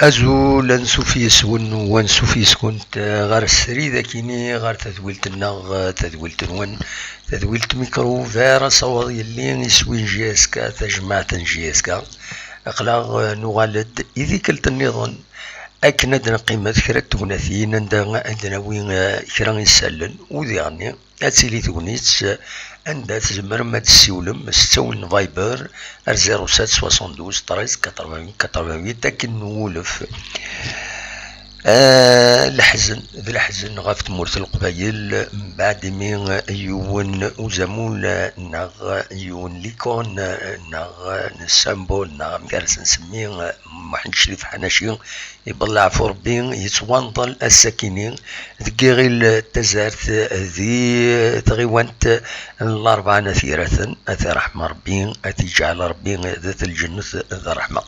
أزول نسوفيس ونسوفيس كنت غار السريدة كيني غار تذويلت النغ تذويلت نون تذويلت ميكرو فيرا صوض يلي يسوي جياسكا تجمعت جياسكا أقلاغ نغالد إذي كلت النظام أكند نقيمة كرا توناثين عندنا وين كرا يسلل وذي غني أتسيلي تونيت عندها تزمر ما تسيولم ستون فايبر 07 72 13 88 لكن نولف الحزن ذي الحزن غاف تمورت القبايل من بعد مين يون وزمول ناغ يون ليكون ناغ نسامبول ناغ مكارس نسميه محمد شريف حناشي يبلع فوربين يتوانطل الساكنين ذكيغي التزارت ذي تغيوانت الأربعة نثيرة أثي رحمة ربي أثي جعل ربي ذات الجنة ذا رحمة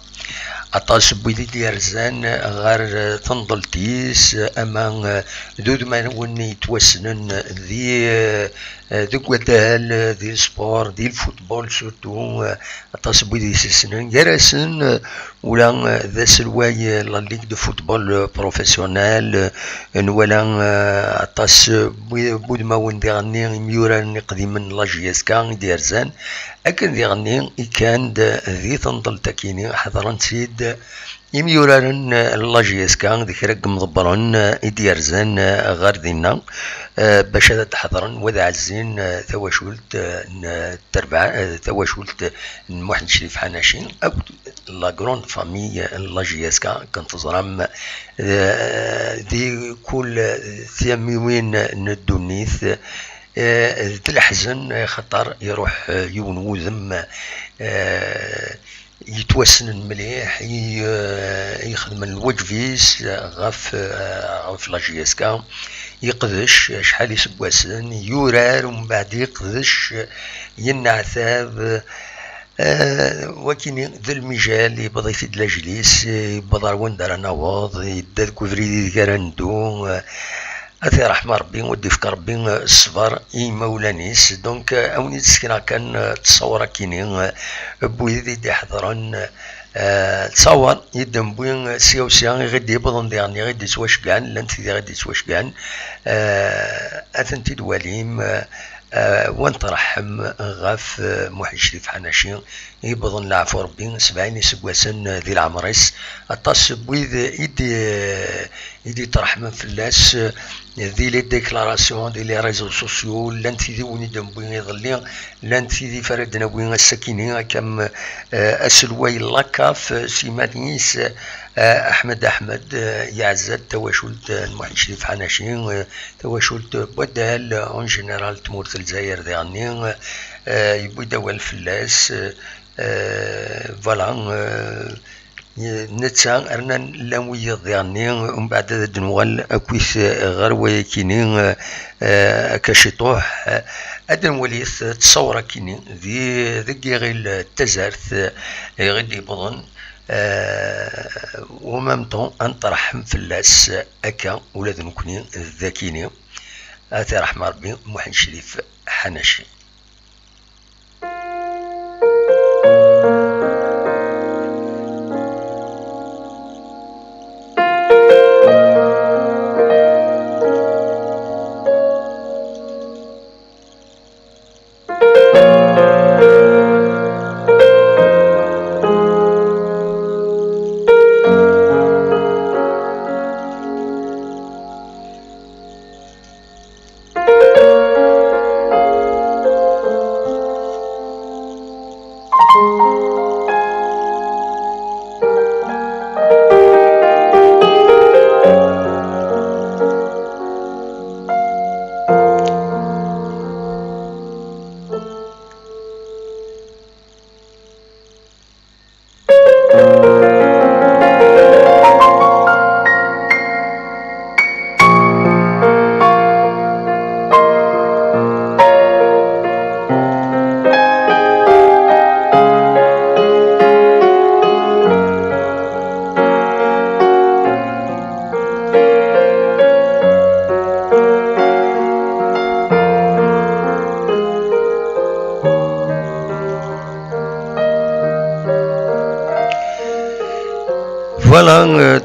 أطاس بويدي ديارزان غار تنضلتيس أما دود ما وني توسنن ذي ودال ذي السبور ذي الفوتبول سورتو أطاس بويدي سنن جرسن ولا ذا سلواي لا ليغ دو فوتبول بروفيسيونال ولا أطاس بود ما وندي غني ميوران قديما لاجياسكا ديارزان أكن ذي غني كان ذي تنضل تكيني حضران سيد يميوران لاجياسكا ذيك رقم مضبرن إديارزان غار دينا باش هذا تحضرن وذا عزين تواشولت تربع تواشولت محمد شريف حناشي أو لا غروند فامي لاجياسكا كانت تزرم ذي كل ثمانين ندونيث الحزن خطر يروح يون وذم يتوسن مليح يخدم الوجفيس غاف لاجياسكا يقذش شحال يسبواسن يورار ومن بعد يقذش ينعثاب وكين ذا المجال يبدا يفيد لاجليس يبدا وندر نواض يداد كوفريدي كاراندو أثي رحمة ربي ودي فكر ربي الصبر مولانيس دونك أوني تسكنا كان تصور كيني بويدي دي حضران تصور يدن بوين سيو سيان غدي يبضن ديالني غدي سواش كان لانت دي غدي سواش كان أثنتي دواليم وانت رحم غاف محمد شريف حناشي يبضن لعفو ربي 70 سبواسن ذي العمريس الطاس بويد يدي ترحم في الناس ذي لي ديكلاراسيون دي لي ريزو سوسيو لانت ذي وني دمبوين يظلي لانت ذي فردنا بوين السكينين كم اسلوي لاكاف سيمانيس احمد يعزد تواشلت محمد شريف حناشي تواشلت بدال اون جينيرال تمورت الجزائر ذي عني يبدا والفلاس فوالا نتسا أرنا لاموي ضياني ومن بعد دنوال أكويس غروي كيني كشطوح أدن وليث تصور كيني ذي غير التزارت غير بضن ومامتون أنطرحم في اللاس أكا ولاد نكوني ذاكيني أتي رحمة ربي محمد شريف حناشي.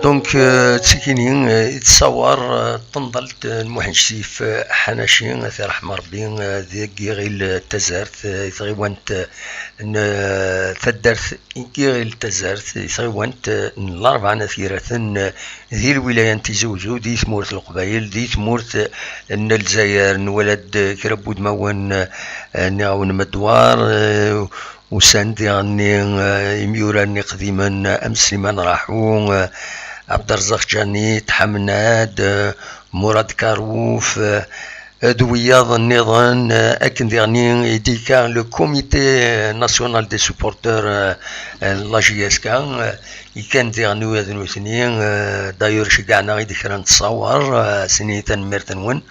دونك تسكينين يتصور تنضلت المحنشيف حناشين ثي رحمة ربي ذي غير التزارت ثغيوانت ثدرت غير التزارت ثغيوانت الأربعة نثيرة ذي الولاية تيزوزو دي ثمورت القبايل دي ثمورت الجزائر نولد كربود موان نعاون مدوار وساندي غني يميوراني قديما أمسلمان راحو عبد الرزاق جاني تحمناد مراد كاروف دوياض النظام أكن ديغني ديكا لو كوميتي ناسيونال دي سوبورتور لا جي اس كا كان ديغني وذن وثنين دايور شقعنا غير كرا نتصور سنيتا ميرتنون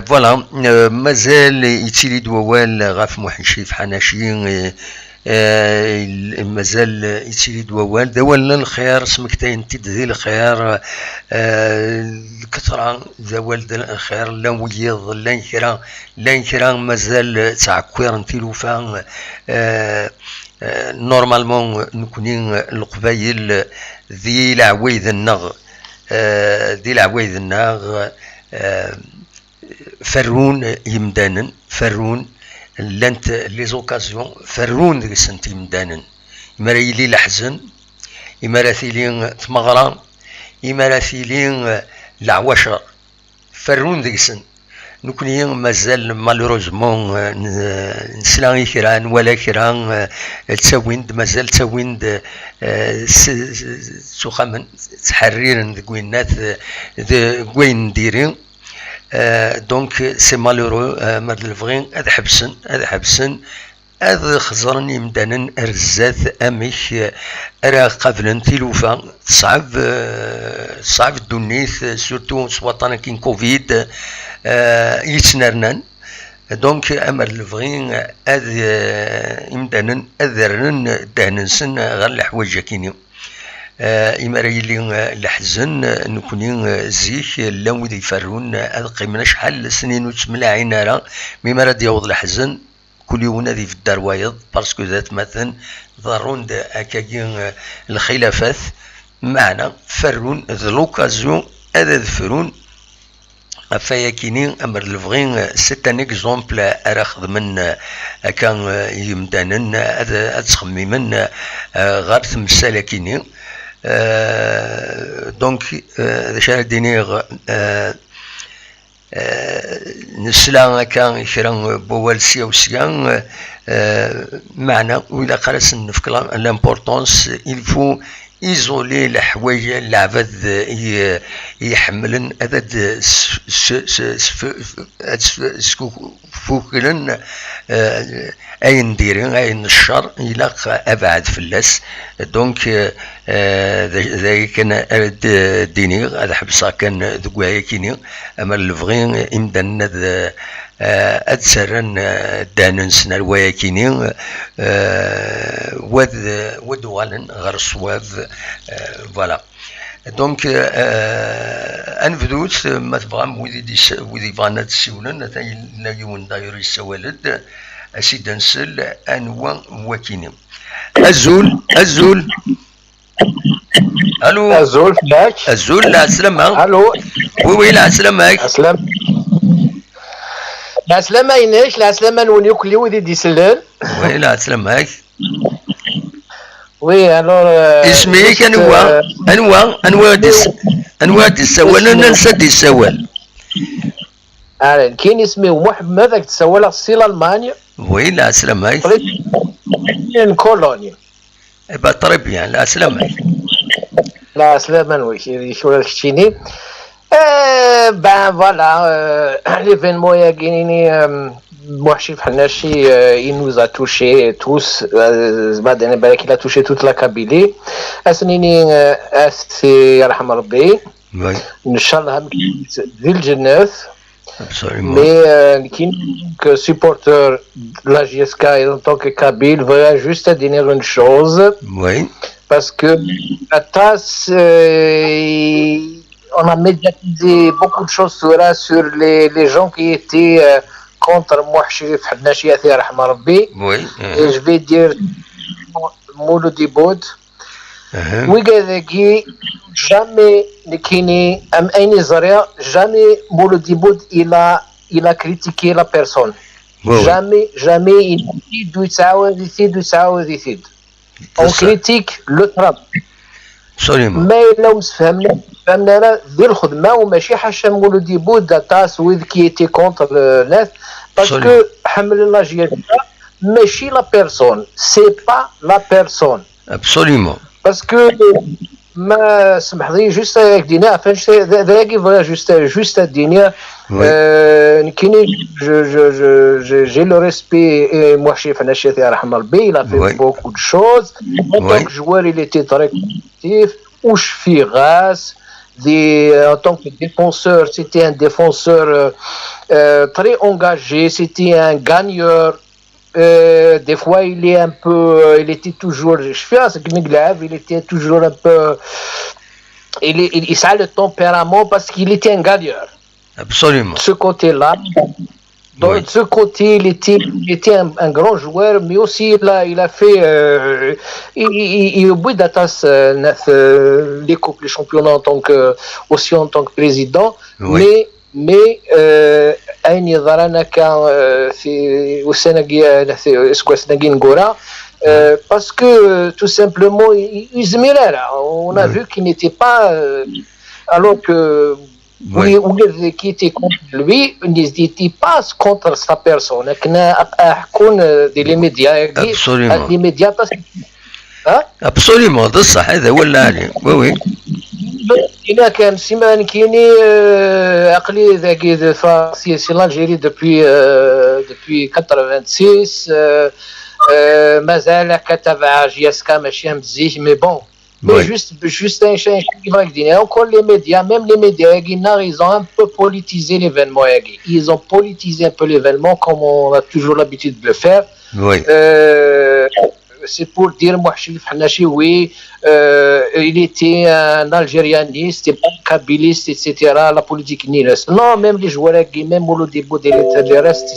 فوالا مازال يتيلي دوال غاف محنشيف حناشي مازال يتيلي دوال دوالنا الخيار سمكتين تدذي الخيار الكثرة دوال الخيار لا ويض لا كرا مازال تعكوير نتيلوفا نورمالمون نكونين القبايل ذي العويذ النغ فرون يمدانن فرون لانت لي زوكازيون فرون ديك السنت يمدانن يمرايلي الحزن يمراثيلين تمغرا يمراثيلين العواشر فرون ديك السن نكوني مازال مالوروزمون نسلاغي كران ولا كران تساويند مازال تساويند سخامن تحريرن كوينات كوين نديرين دونك سي مالورو ماد الفغين هذا حبسن هذا خزرن يمدانن ارزات اميش راه قبلن تيلوفا صعب الدنيث سورتو سواطانا كين كوفيد يتنرنن دونك امر الفغين هذا يمدانن اذرن دهنسن غير الحوايج كينيو إماريلي الحزن نكوني زيك لو ذي فرون هذا قيمنا شحال سنين وتملاعين راه مما راه يوض الحزن كل يوم ذي في الدار وايض باسكو ذات مثلا ضرون هكاكين الخلافات معنا فرون ذا لوكازيون هذا فرون فيا كينين امر الفغين سيت ان اكزومبل اراخذ من كان يمدانن هذا تخممن غير تمثال كينين دونك شارع دينيغ نسلا كان كرا بوالسيا وسيان معنا وإلا قرأت نفك لامبورطونس الفو إيزولي الحوايج العباد يحملن هذا فوكلن أي نديرين أي نشر إلا أبعد فلاس دونك ذا كان ديني هذا حبسا كان ذكوايا كيني أما الفغين إمدان أتسرن داننس نروايا كيني ودوالن غير الصواب فوالا دونك انفدوت ما تبغى وذي فانا تسولن لا يون داير السوالد اسيد نسل انوا وكيني الزول الو الزول فلاك الزول لا سلامة الو وي لا سلامة لا سلامة يناش لا سلامة نوني كل وذي دي سلان وي لا سلامة وي الور اسميك انواع دي السوال انا ننسى دي السوال كاين اسمي محمد ذاك تسوال الصيل المانيا وي لا سلامة من كولونيا با طريبيان لا سلامة لا سلامة وي شو الشيني ben voilà, l'événement Mouachif Hanachi, il nous a touchés tous, il a touché toute la Kabylie. Asnini, c'est Rahman Rabbi. Inch'Allah, ville Genève. Mais qui est supporter de la JSK et en tant que Kabyle, veut juste dire une chose. Oui. Parce que la tasse. On a médiatisé beaucoup de choses sur les gens qui étaient contre Mouachif Hanachi Rahman Rabbi. Oui. Et je vais dire Mouloudi Boud. وكذاكي جامي نكيني ام ايني زريا جامي مولودي بود الى كريتيكي لا بيرسون جامي يزيد اون كريتيك لو تراب ما لو فهمنا لا دير الخدمه وماشي حاشا مولودي بود تاس ويذ كي ايتي كونتر الناس باسكو حمل لاجيال ماشي لا بيرسون سي با لا بيرسون ابسوليومون باسكو ما سمح لي جوست دينا فاش ذاكي فوالا جوست دينا كيني جي لو ريسبي موحشي فناشي الله يرحم ربي لا في بوكو دو شوز دونك جوار il était très actif وش في غاس en tant que défenseur c'était un défenseur très engagé, c'était un gagneur. Des fois il était toujours il était toujours un peu il a le tempérament parce qu'il était un gagneur. Absolument. Ce côté-là, de ce côté il était un grand joueur, mais aussi il a fait il au bout d'attaque les coupes, les championnats aussi en tant que président, mais أين يظهرنا كان في السنة نقولها parce que tout simplement يزمير on a vu qu'il n'était pas alors que qui était contre lui n'était pas contre sa personne كنا حكون دي médias les médias absolument ده صح هذا ولا عليه وي هنا كان سيمان كيني عقلي ذاكي سي لالجيري دوبوي 86 مازال كتابع جياسكا ماشي مزيج مي بون juste un change qui va dire encore les médias, même les médias, ils ont un peu politisé l'événement. Ils ont politisé un peu l'événement comme on a toujours l'habitude de le faire. Oui. C'est pour dire Mouhchif Hanachi, oui, il était un algérianiste, pas un kabiliste, etc. La politique ni reste. Non, même les joueurs, même au début des restes,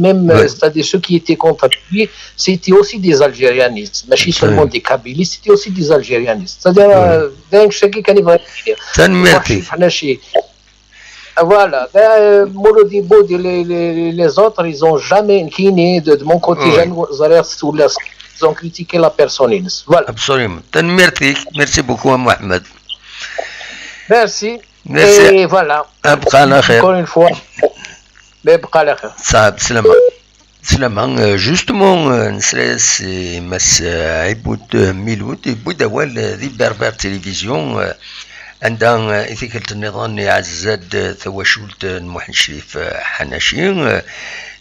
même c'est-à-dire ceux qui étaient contre lui, c'était aussi des algérianistes. Mais pas seulement des kabilistes, c'était aussi des algérianistes. C'est-à-dire, d'un chacun qui va dire. Voilà, Molody Bod et les autres, ils n'ont jamais de mon côté, ils ont critiqué la personne. Voilà. Absolument. Merci beaucoup, Mohamed. Merci. Merci. Et voilà. Encore une fois. Ça, سلامة جوستمون نسلاس مس عبود ميلود يبود أول ذي بربر تلفزيون عندها إثيكلة النظام يعزز ثواشولت المحن شريف حناشي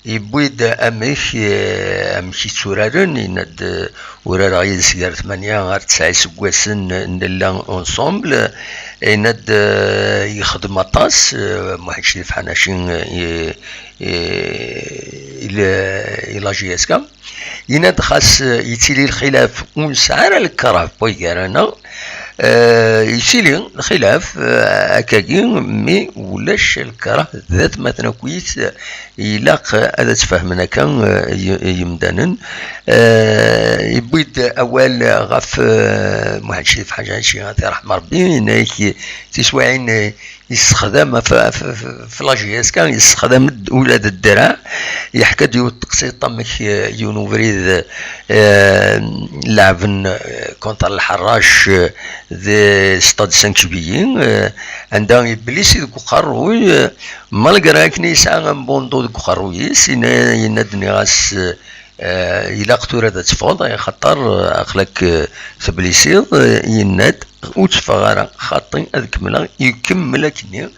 يبويد أمشي تسورارن يند ورا رغيد سيدار 8 غير 9 سكواسن نلا أونسومبل يند يخدم أطاس محن شريف حناشي إلى جياسكا يند خاص يتيلي الخلاف ونسعر الكره بويكارانا يسيلي الخلاف أكاكي مي ولاش الكره ذات مثلا كويس يلاق هذا تفهمنا كان يمدانا يبيد أول غف محمد شريف حاجة شي غادي رحمة ربي نايك تسواعين يستخدم في لاجياس كان يستخدم ولاد الدرع يحكى ديو تقسيط طمك يونوفريد لعبن كونتر الحراش ذي ستاد سانكشبيين عندها يبليس ذوك قروي مالغرا كني ساعة بوندو ذوك قرويس يندني غاس إلا قتورة تفوض خطر أخلك ثبليسيض يند وتفغر خاطي أذكملا يكمل كني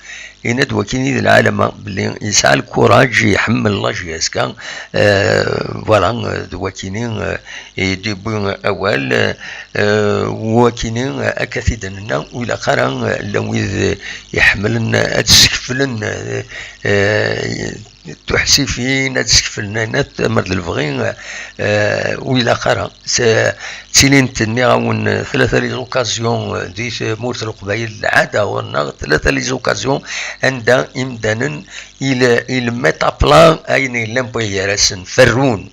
يند وكيني العالم بلي يسعى الكوراج يحمل لاجياس كان فوالا وكيني ديبو أول وكينين أكثيدنا وإلى قرن لو يحملن أتسكفلن تحسفين أتسكفلن مرد الفغين وإلى قرن تيلين نغاون ثلاثة لي زوكازيون دي مورث القبائل عادة ونغ ثلاثة لي زوكازيون عند إمدانا إلى ميتا بلان أين لمبوي راسن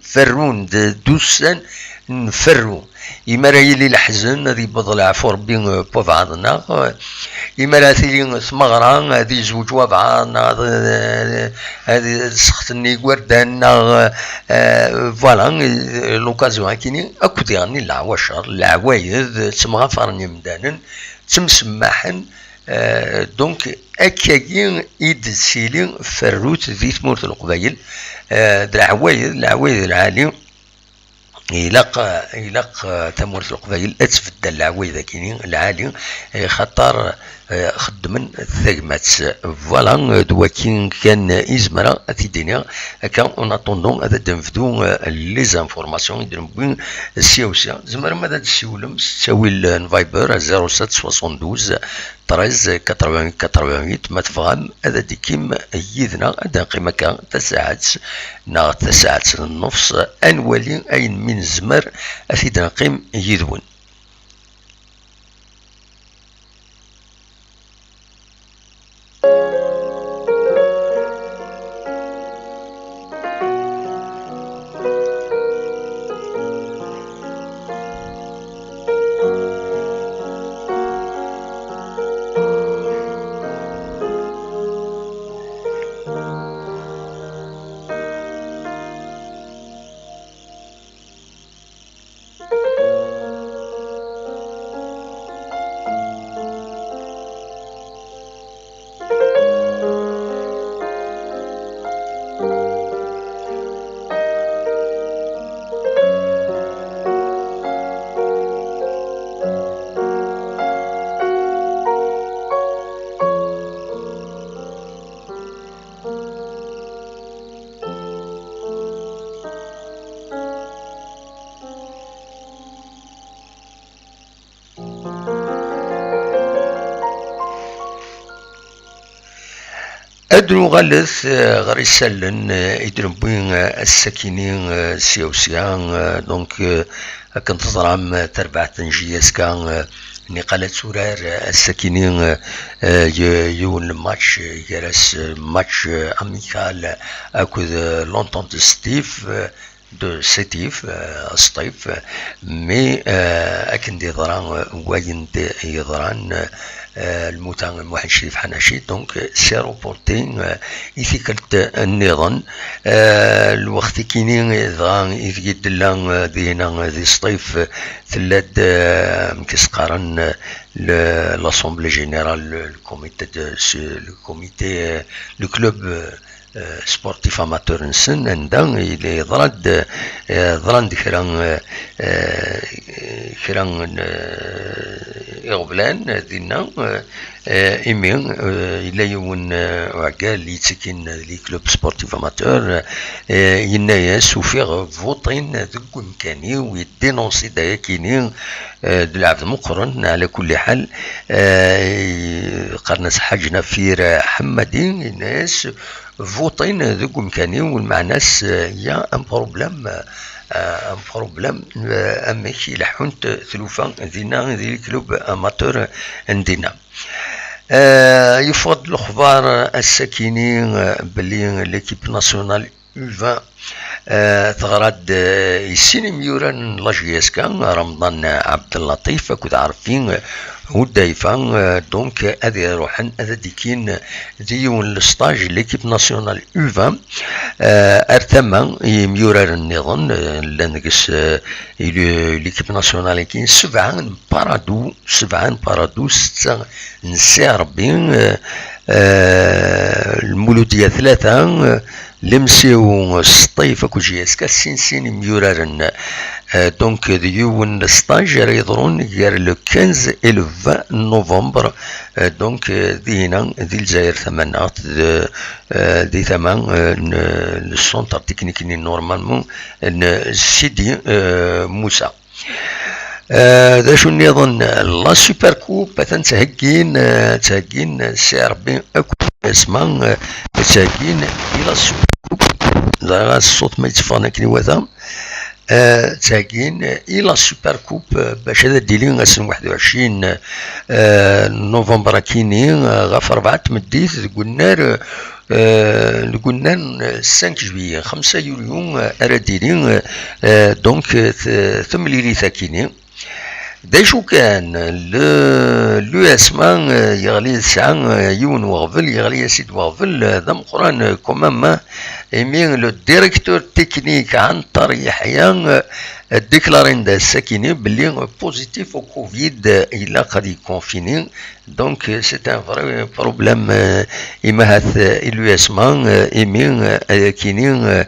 فرون دوسن نفرو إما راهي لي الحزن هذي بضل عفو ربي بوفعضنا إما راهي ثمغرا هذي زوج وبعضنا هذي سختني وردانا فوالا لوكازيون كيني أكو يعني العواشر العوايد تمغفرني مدانا تمسمحن دونك أكاين إيد سيلين فروت ذي ثمورة القبائل العوايد العالي يلق تمورة القبائل أتفد العوايد كينين العالي خطر خدمن ثقمات فوالا دواكين كان إزمرا أتيدينا كان اون اتوندون هذا دنفدو لي زانفورماسيون يدربون السيوسيا زمر ماذا تسولم تساوي الفايبر 0772 13 88 ما تفهم هذا ديكيم يدنا هذا قيمة كان تساعد نا تساعد النص انولي اين من زمر افيدنا قيم يدون أدرو غلث غريسالن يدربين السكينين سيوسيان دونك كنت تضرم تربع تنجيس كان نقالة سورار السكينين يون الماتش يرس ماتش أميكال أكود لونتونت ستيف دو سيتيف سطيف مي أكن دي ضران وين دي يضران الموتان الموحد شريف حناشي دونك سيرو بورتين يثيكلت النظام الوقت كينين ضغان يثيد اللان دينا ذي سطيف ثلاث مكسقارن لاسومبلي جينيرال الكوميتي لو كلوب سبورتيف اماتور نسن عندنا اللي ضرند كران يغبلان دينا إيمين إلى يوم وعقال يتسكن لي كلوب سبورتيف اماتور ينايس وفيغ فوطين ذو إمكاني ويدينونسي دايا كينين العبد مقرن على كل حال قرنس حاجنا في حمدي الناس فوطين ذو إمكاني والمعناس يا ان بروبلام اميكي لحونت ثلوفان دينا ذي الكلوب اماتور عندنا يفضل الاخبار الساكنين بلي ليكيب ناسيونال U20 تغرد السينم يوران لاجياس كان رمضان عبد اللطيف كنت عارفين هو دايفان دونك هذه روحن هذا ديكين ديون الستاج ليكيب ناسيونال U20 ارتما يميورار النظام لنقص ليكيب ناسيونال كاين 7 بارادو 7 ستة نسي ربي المولودية 3 لمسيو السطيف اكو جياسكا سين ميورارن دونك ديون ستاج راه يضرون غير لو 15 اي لو 20 نوفمبر دونك دينا دي الجزائر ثمانات دي ثمان السونتر تكنيكي نورمالمون سيدي موسى ذا شو نظن لا سوبر كوب تهجين سي ربي اكو اسمان تهجين الى السوبر كوب لا الصوت ما يتفانى كني وذا تهجين الى السوبر كوب باش هذا ديلين غاسن 21 نوفمبر كيني غاف 4 تمديت قلنا 5 جوية 5 يوليو ارديلين دونك ثم ليلي ثاكيني دايشو كان لو اسمان يغلي ساعة يون وغفل يغلي سيد وغفل ذا مقران كومام ايمين لو ديريكتور تكنيك عن طريق يحيى ديكلارين دا ساكيني بلي بوزيتيف او كوفيد الى قد يكونفيني دونك سي ان فري بروبليم اما هاث لو اسمان ايمين كينين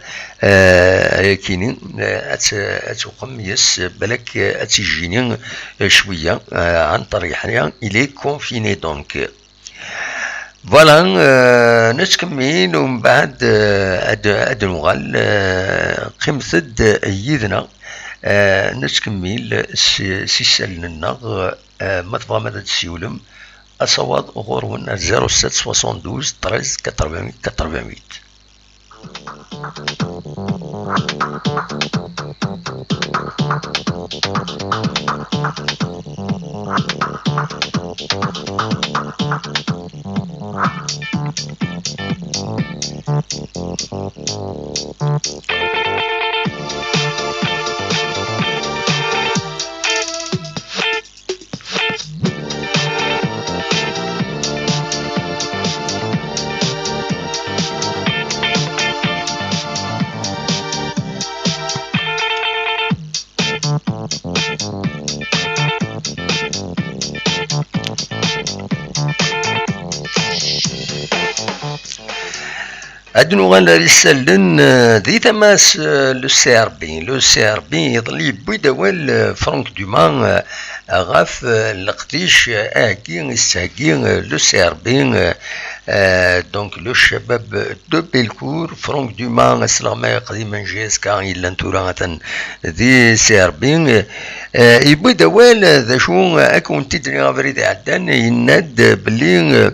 كينين اتوقم يس بالك اتيجيني شويه عن طريق حيان الي كونفيني دونك فوالا نتكمل ومن بعد ادنوغال قمثد يدنا نتكمل سيسال النغ ما تبغى ماذا تسيولم اصوات غورون 07 72 13 88 88 ادنوغال رسالن ذي تماس لو سي ار بي يظل يبوي دوال فرانك دومان غاف القديش اكي يستهكي لو سي ار بي دونك لو شباب دو بيلكور فرانك دومان السلامة قديما جيسكا إلا انتورا ذي سي ار بي يبوي دوال ذا شو اكون تدري غافريد عدان يناد بلي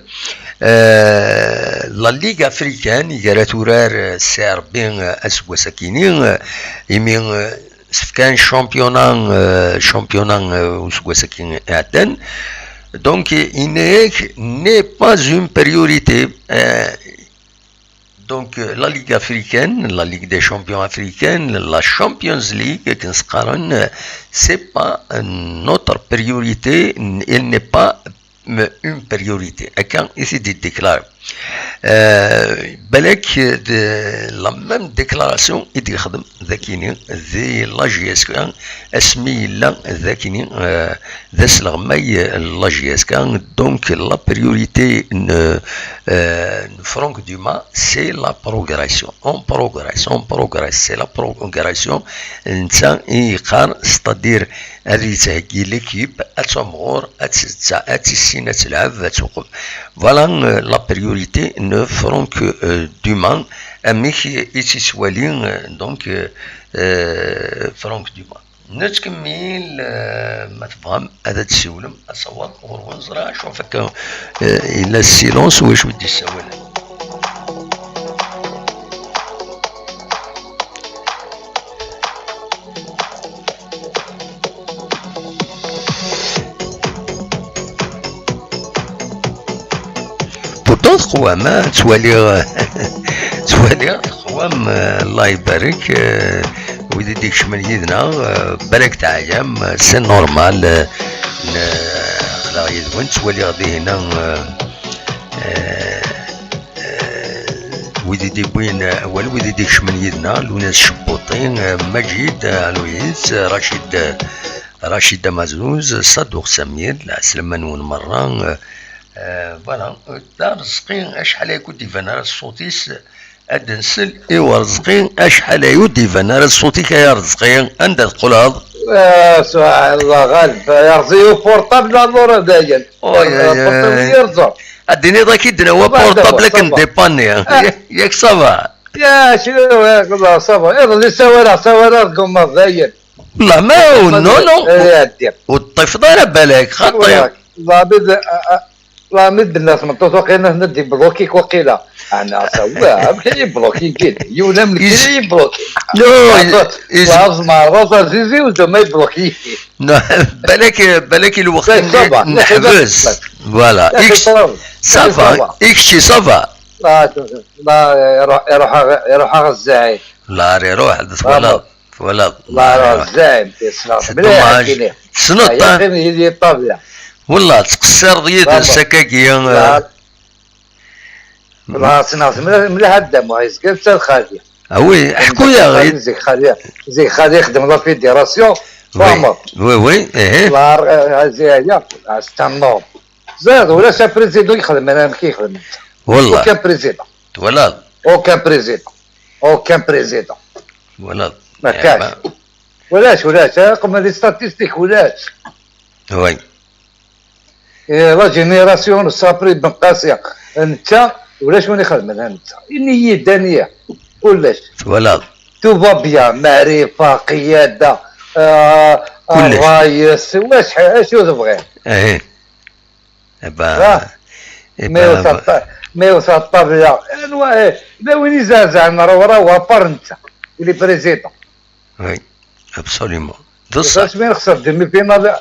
لا ليغ افريكان يجرى تورار سيربين اسوا ساكينين يمين سفكان شامبيونان اسوا ساكين عدن دونك إنك ني با اون بريوريتي دونك لا ليغ افريكان لا ليغ دي شامبيون افريكان لا شامبيونز ليغ كنسقارن سي با نوتر بريوريتي il n'est pas une priorité. Quand ici dit déclare, بالك la même déclaration il dit خدم ذاكيني ذي لا جي اس كان اسمي لا ذاكيني ذا سلغماي لا جي اس كان دونك لا بريوريتي فرانك دوما سي لا بروغراسيون اون بروغريس سي لا بروغراسيون انسان يقار ستادير هذه تهكي ليكيب اتمغور اتسين تلعب اتوقف فوالا لا بريوريتي نو فرانك دومان اميك يتسوالين دونك فرانك دومان نتكمل ما تفهم هذا تسولم اصوات ونزرع شوفك الى السيلونس واش ودي السوال خوام توالي خوام الله يبارك ويدي ديك شمال يدنا بالك تعايم سي نورمال لا يدون توالي غادي هنا ويدي دي بوين اول ويدي ديك شمال يدنا لوناس شبوطين مجيد لويس رشيد مازوز صدوق سمير العسلمان ون مرة فوالا دا رزقي اشحال يكون ديفان على الصوتيس اد نسل ايوا رزقي اشحال يديفان على صوتيك يا رزقي عند القلاب. سبحان الله غالب يرزيو بورطابل نور دايما بورطابل يرزق اديني ذاك يدنا هو بورطابل كنديباني ياك صافا يا شنو ياك الله صافا اللي سوالها قوم دايما لا ما هو نو والطيف داير بالك خاطر لا مد الناس من توقينا ندي بلوكيك وقيله انا سواها بكي بلوكي كده يولا من كده بلوكي لا ما روزا زيزي وما يبلوكي بالك الوقت نحبس فوالا صافا اكشي صافا لا يروح الزايد لا يروح ولا لا يروح الزايد سنط هي الطابله والله تقصر ضيد السكاكية لا سناس مليح الدم وعايز كيف تسال خالي وي حكوا يا غير زي خالي يخدم لا فيديراسيون فامر وي ايه لا زي استنوا زاد ولا سا بريزيدون يخدم انا كيخدم والله اوكان بريزيدون ولا اوكان بريزيدون ولا ما كاش ولاش رقم لي ستاتيستيك ولاش وي لا جينيراسيون صابري بن قاسيه انت ولاش ماني خدمها انت النية دانيه كلش ولا توفا بيان معرفه قياده الرئيس واش تبغي ايه مي وسطاب لا لا وين يزعزعنا راه بار انت اللي بريزيدون وي ابسوليمون بصح مين خسر دمي فينا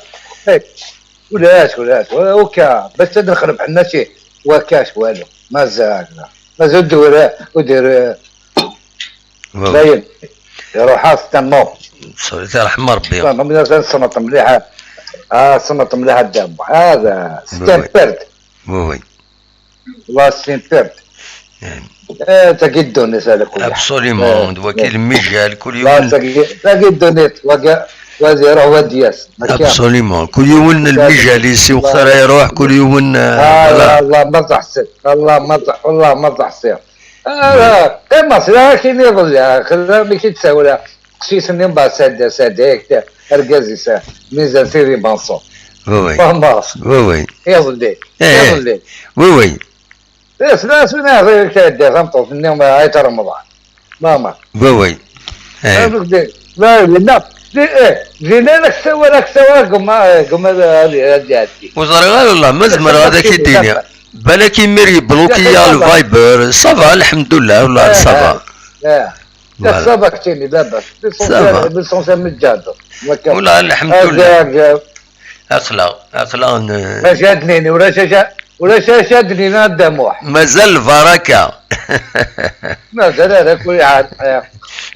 ولاش وكا بس ندخل بحنا شي وكاش والو مازال ودير باين يروح استنوا صليت رحم ربي من صنط مليحه صنط مليحه الدم هذا ستامبرد وي والله ستامبرد تاكيدوني سالك ابسوليمون وكيل المجال كل يوم تاكيدونيت وزير هو دياس ابسوليمون كل يوم المجال يسي وخسر يروح كل يوم الله ما تحسن والله ما تحسن كما سلا كاين يضل خلينا كي تساولا خصيصا نبا سادك اركازي سا ميزان سيري بانصو وي وي يضل وي لا سنا غير كدا فهمتوا في اليوم عيط رمضان ماما وي لا جينا لك سوا قم هذه وزرغال والله مزمر هذاك الدنيا بالك يمير بلوكي يا الفايبر صافا الحمد لله والله صافا صافا كتيني لاباس بالسونسيال متجادر والله الحمد لله اخلاق ما شادنيني ولا شادني الدموح مازال البركه مازال هذا كل عاد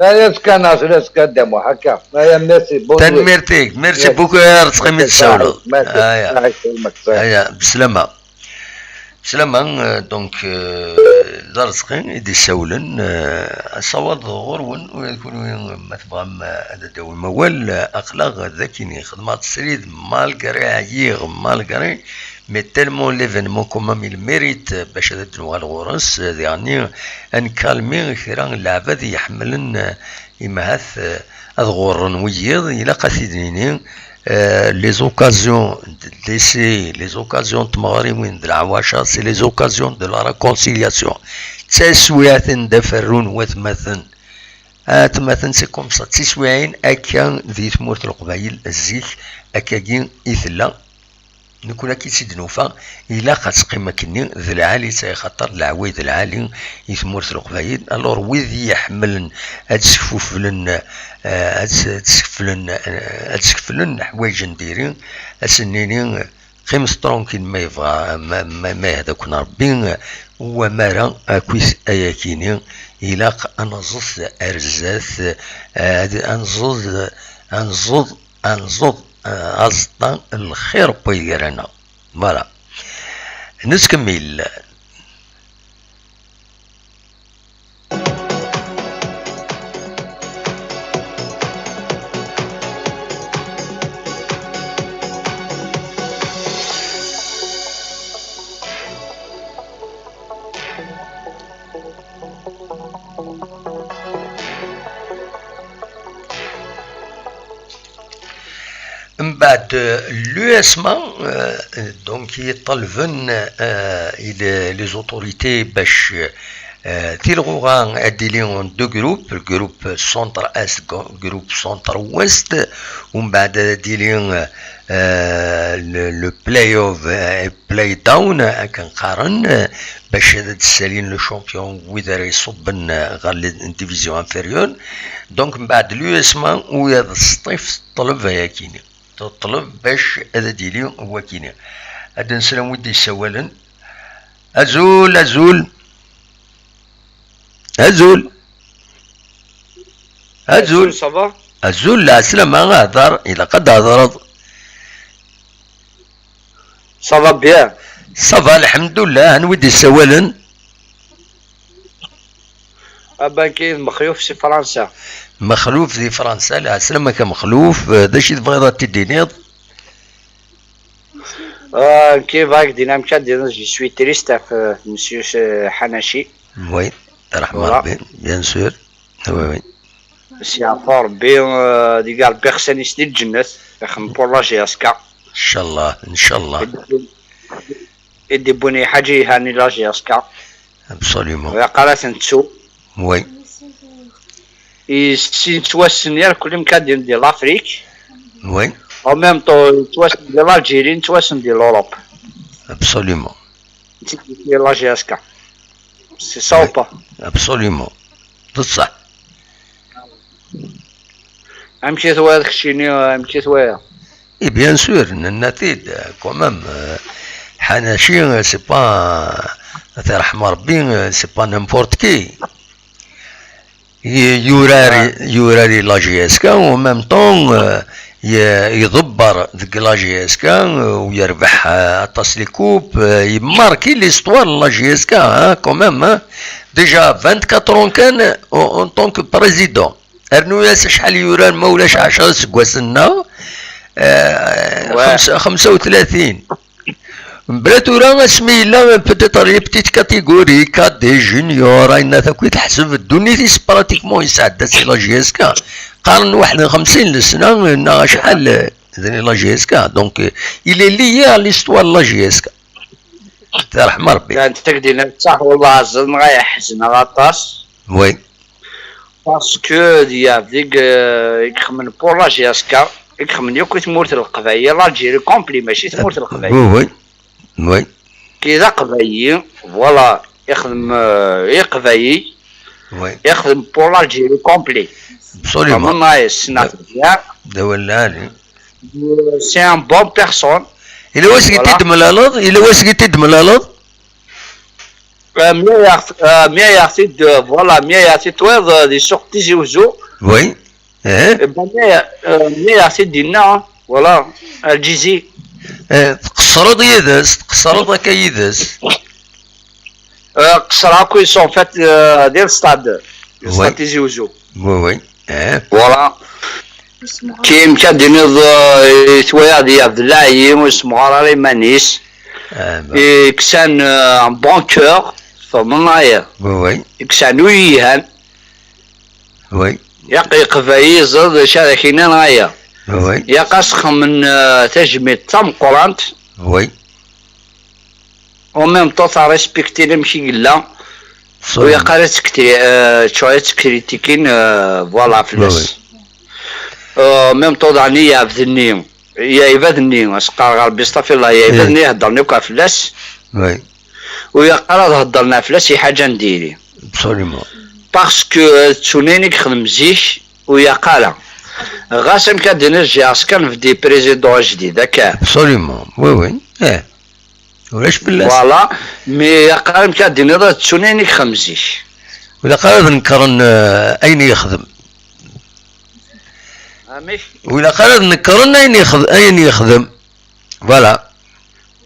لا يسكن ناس ولا يسكن دموح هكا ميرسي بوكو ميرسي بوكو يا رزقي من تساولوا بسلامه دونك رزقي يدي سولن الصواد غرون ويكون ما تبغى هذا داوي موال اخلاق ذاكيني خدمات السريد مالغري عييغ مالغري مي تالمون ليفينمون كومام il mérite باش هذا الدنوا الغرس يعني انكالمي كثيرا العباد يحملن يمهث الغرن ويض الى قاسيدينين les occasions de laisser les occasions تمغري وين العواشة c'est les occasions de la réconciliation تسويات دفرون وثمثن تمثل سي كوم سا تسويعين اكا ذي ثمورة القبايل الزيك اكاكين اثلا نكون كي سيدنوفا إلا قد قيمة كني ذي العالي تيخطر العوايد العالي يثمور القبايل الور وذي يحملن هاد تسكفلن حوايج نديرين اسنينين خمس طرونكين ما يبغى ما هذاك ربي ومارا اكويس اياكيني إلا انزض ارزاث انزض أصدق الخير بيديرنا فوالا نكمل بعد l'USMA donc يطلبن لي زوتوريتي باش تيلغوغا اديليون دو جروب الجروب سونتر است جروب سونتر ويست ومن بعد ديليون لو بلاي اوف بلاي داون كنقارن باش تسالين لو شامبيون وإذا يصبن غير الديفيزيون انفيريور دونك من بعد اليوسما وهذا السطيف طلب هيا كيني تطلب باش هذا ديلي هو كيني هذا نسلم ودي سوالا ازول ازول ازول ازول صافا ازول لا سلام ما هضر الا قد هضرت صافا بيان صافا الحمد لله نودي سوالا ابا كاين مخيوف في فرنسا مخلوف في فرنسا لا سلام كمخلوف داش تبغي تدينيض كيف هاك ديناميكا ديال جي سوي تريست في مسيو حناشي وي رحمة ربي بيان سور وي سي عفوا ربي دي كاع البيرسون يسدي الجنة يخدم بور لا جي اس كا ان شاء الله ان شاء الله يدي بوني حاجة يهاني لا جي اس كا ابسوليومون ويا قالت نتسو وي يسي تواسن كل مكان ديال لافريك وي او ميم طو تواسن ديال الجيري تواسن ديال اوروب ابسوليومون ديال لا جي اس كا سي سا او با ابسوليومون بصح امشي ثوا هذاك الشيء امشي ثوا اي بيان سور النتيج كومام حناشي سي با رحمة ربي سي با نيمبورت كي يوراري لا جي اس كا و ميم طون يضبر ذيك لا جي اس كا ويربح طاس لي كوب يماركي ليستوار لا جي اس كا كومام ديجا 24 كان اون طونك بريزيدون ارنو ياس شحال يوران ما ولاش 10 سكواسنا 35 بلاتورا اسمي لا بوتيتر لي بتيت كاتيجوري كادي جونيور اين تاكو تحسب الدنيا براتيكمون يسعد سي لا جي اس كا قارن 51 سنه شحال لا جي اس كا دونك الي ليا ليستوار لا جي اس كا رحمة ربي كانت تقدينا صح والله عزل غيحزن غطاس وي باسكو ديال ديك يخمن بور لا جي اس كا يخمن يوك تمورت القبايل الجيري كومبلي ماشي تمورت القبايل وي وي كي ذا قبايل فوالا يخدم يقبايل وي يخدم بور الجيري كومبلي ابسوليومون من السنة ديال دولاني سي ان بون بيرسون إلا واش قلتي دملالض إلا واش قلتي دملالض مية يعطي فوالا مية يعطي تويض دي سوق تيجي وزو وي مية يعطي دينا فوالا الجيزي تقصرض يدس تقصرض هكا يدس قصر هاكو يسون فات ديال ستاد ستاد تيجي وزو وي فوالا كيم كان دينيض تويا ديال عبد الله عيم واسمو غراري مانيس كسان ان بون كور فمنايا وي كسان ويهان وي يقي قفاي زرد شاركينا نايا وي يقاسخ من تجميد تام قرانت وي وميم طو ريسبكتي نمشي قلا ويا قالت شويه كريتيكين فوالا فلاس ميم طو دعني يا عبدني يا يبادني اسقار غالبي صافي الله يا يبادني هضرني وكا فلاس وي ويا قال هضرنا فلاس شي حاجه نديري ابسوليومون باسكو تسونيني كخدم زيش ويا قال غاسم كدير جي اسكان في دي بريزيدون جديد هكا ابسوليومون وي ولاش بالله فوالا مي قال كدير تسونيني خمزيش ولا قال نكرن اين يخدم ولا قال نكرن اين يخدم فوالا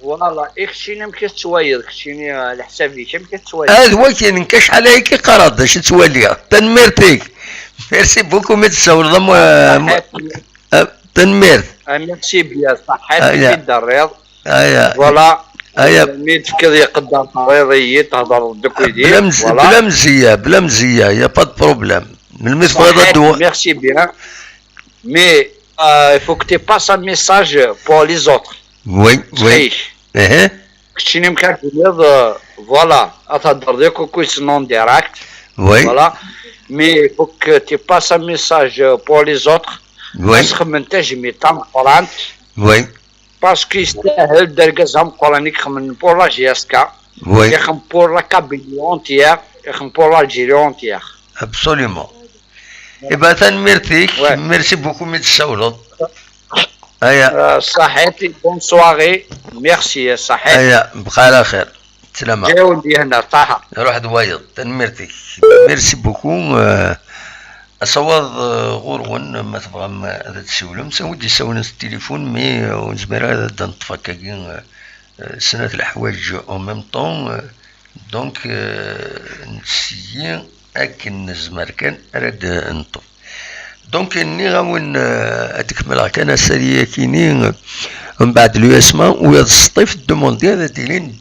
فوالا اكشيني مكتوايض اكشيني على حسابي مكتوايض هذا هو كاين نكش عليك قرض اش توالي تنميرتيك ميرسي بوكو متصور ضم تنميرت ميرسي بيا صحيت في الرياض فوالا ميت كذا يقدر طريضي تهضر دوك يدير بلا مزيه يا با بروبليم من المثل هذا الدواء ميرسي بيان مي il faut que tu passes un message pour les autres. Oui, oui. كنتيني مكاتب voilà اتهضر ديك كويس نون ديريكت voilà mais il faut que tu passes un message pour les autres تخمم انت جميتها مقرانت باسكو يستاهل دركزها مقرانيك خمم بور لا جي اس كا يخم بور لا كابيني اونتيير يخم بور الجيري اونتيير ابسوليومون إبا تنميرتيك ميرسي بوكو ميتساولط هيا صحيتي بون سواري ميرسي صحيتي هيا بقى على خير سلامة جاي ولدي هنا طاحة روح دوايض تنميرتيك ميرسي بوكو أصوات غورون ما تبغى هذا تسولم سودي سولنا التليفون مي ونزمر هذا نتفكاكين سنة الحوايج أو ميم طون دونك نسيي أكن نزمر كان أراد نطف دونك ني غاون أتكمل كان سريع كيني من بعد لو اسما ويا الصيف دوموندي هذا دايرين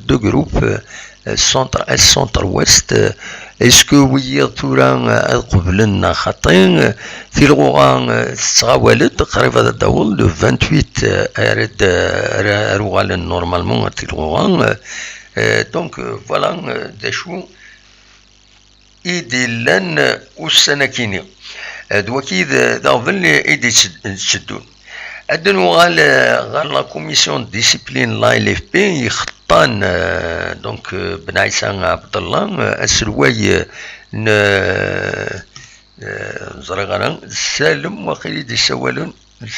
دو جروب سونتر اس سونتر ويست اسكو ويا تورا قبلنا خاطين في الغوغان تغاولد قريب هذا الدول لو 28 ارد روغال نورمالمون في الغوغان دونك فوالا داشو ايدي لان والسنه كيني دواكي ظل ايدي تشدون ادنو غال لا كوميسيون ديسيبلين لا ال اف بي يخطان دونك بن عيسى عبد الله السرواي زرغنا سالم وخليد السوالون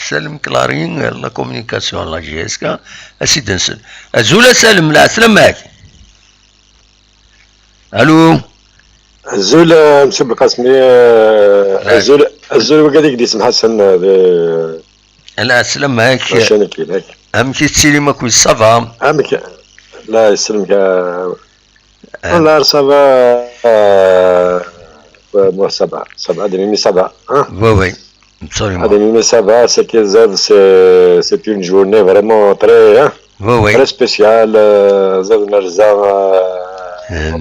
سالم كلارين لا كومونيكاسيون لا جي اس كا اسيدنسن ازولا سالم لا سلام معاك الو الزول مسيب القاسمي الزول وقاديك دي اسم حسن لا سلام معاك امك تسيري ما كويس صافا امك لا يسلمك والله صافا مو صافا ديمي صافا وي absolument ديمي صافا سي كي زاد سي اون جورني فريمون تري تري سبيسيال زاد نرزا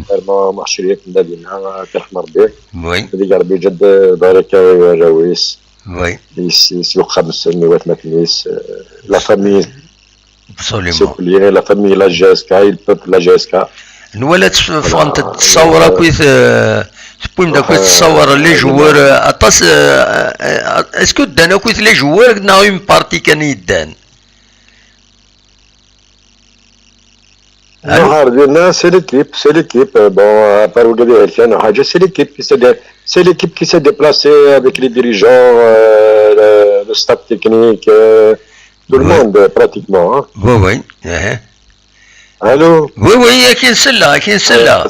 فريمون محشرية مدينة ترحم ربي وي هذيك ربي جد بارك وراويس وي يسوق 5 سنوات ما تنيس لا فامي absolument لا فامي لا جي اس كا البوبل لا جي اس كا نولات فانت تصور كويس تبوم دا كويس تصور لي جوار اطاس اسكو دانا كويس لي جوار ناوي بارتي كان يدان النهار ديالنا سي ليكيب بون ابار وقال كان حاجه سي ليكيب كي سي ديبلاسي افيك لي ديريجون لو ستاف تكنيك tout le monde pratiquement وي الو وي كاين سله وي كاين سله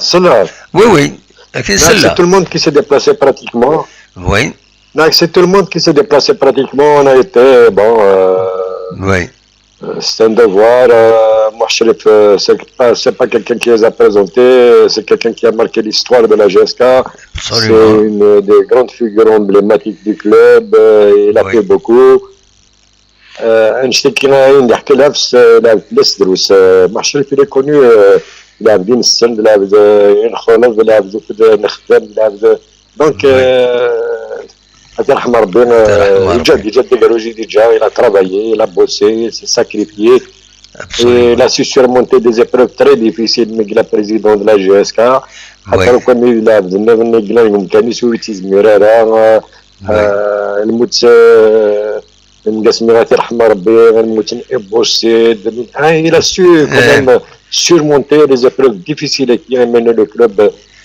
tout le monde qui s'est déplacé pratiquement oui c'est tout le monde qui s'est déplacé pratiquement on a été bon oui c'est un devoir moi c'est pas quelqu'un qui les a présentés c'est quelqu'un qui a marqué l'histoire de la GSK c'est une des grandes figures emblématiques du club il a fait beaucoup نشتكي اللي حكى لها في بلاس دروس محشرف اللي كوني لعب دين السن لعب ينخلف لعب نخدم لعب دونك الله يرحم ربي جد قالوا جي ديجا il a travaillé il a bossé il s'est sacrifié il a su surmonter des épreuves très difficiles ملي président de la GSK حتى لو كان يلعب زعما ما كانش يتزمير الموت نقسمي يرحم ربي غنموت بوسيد il a su quand même surmonter les épreuves difficiles qui amènent le club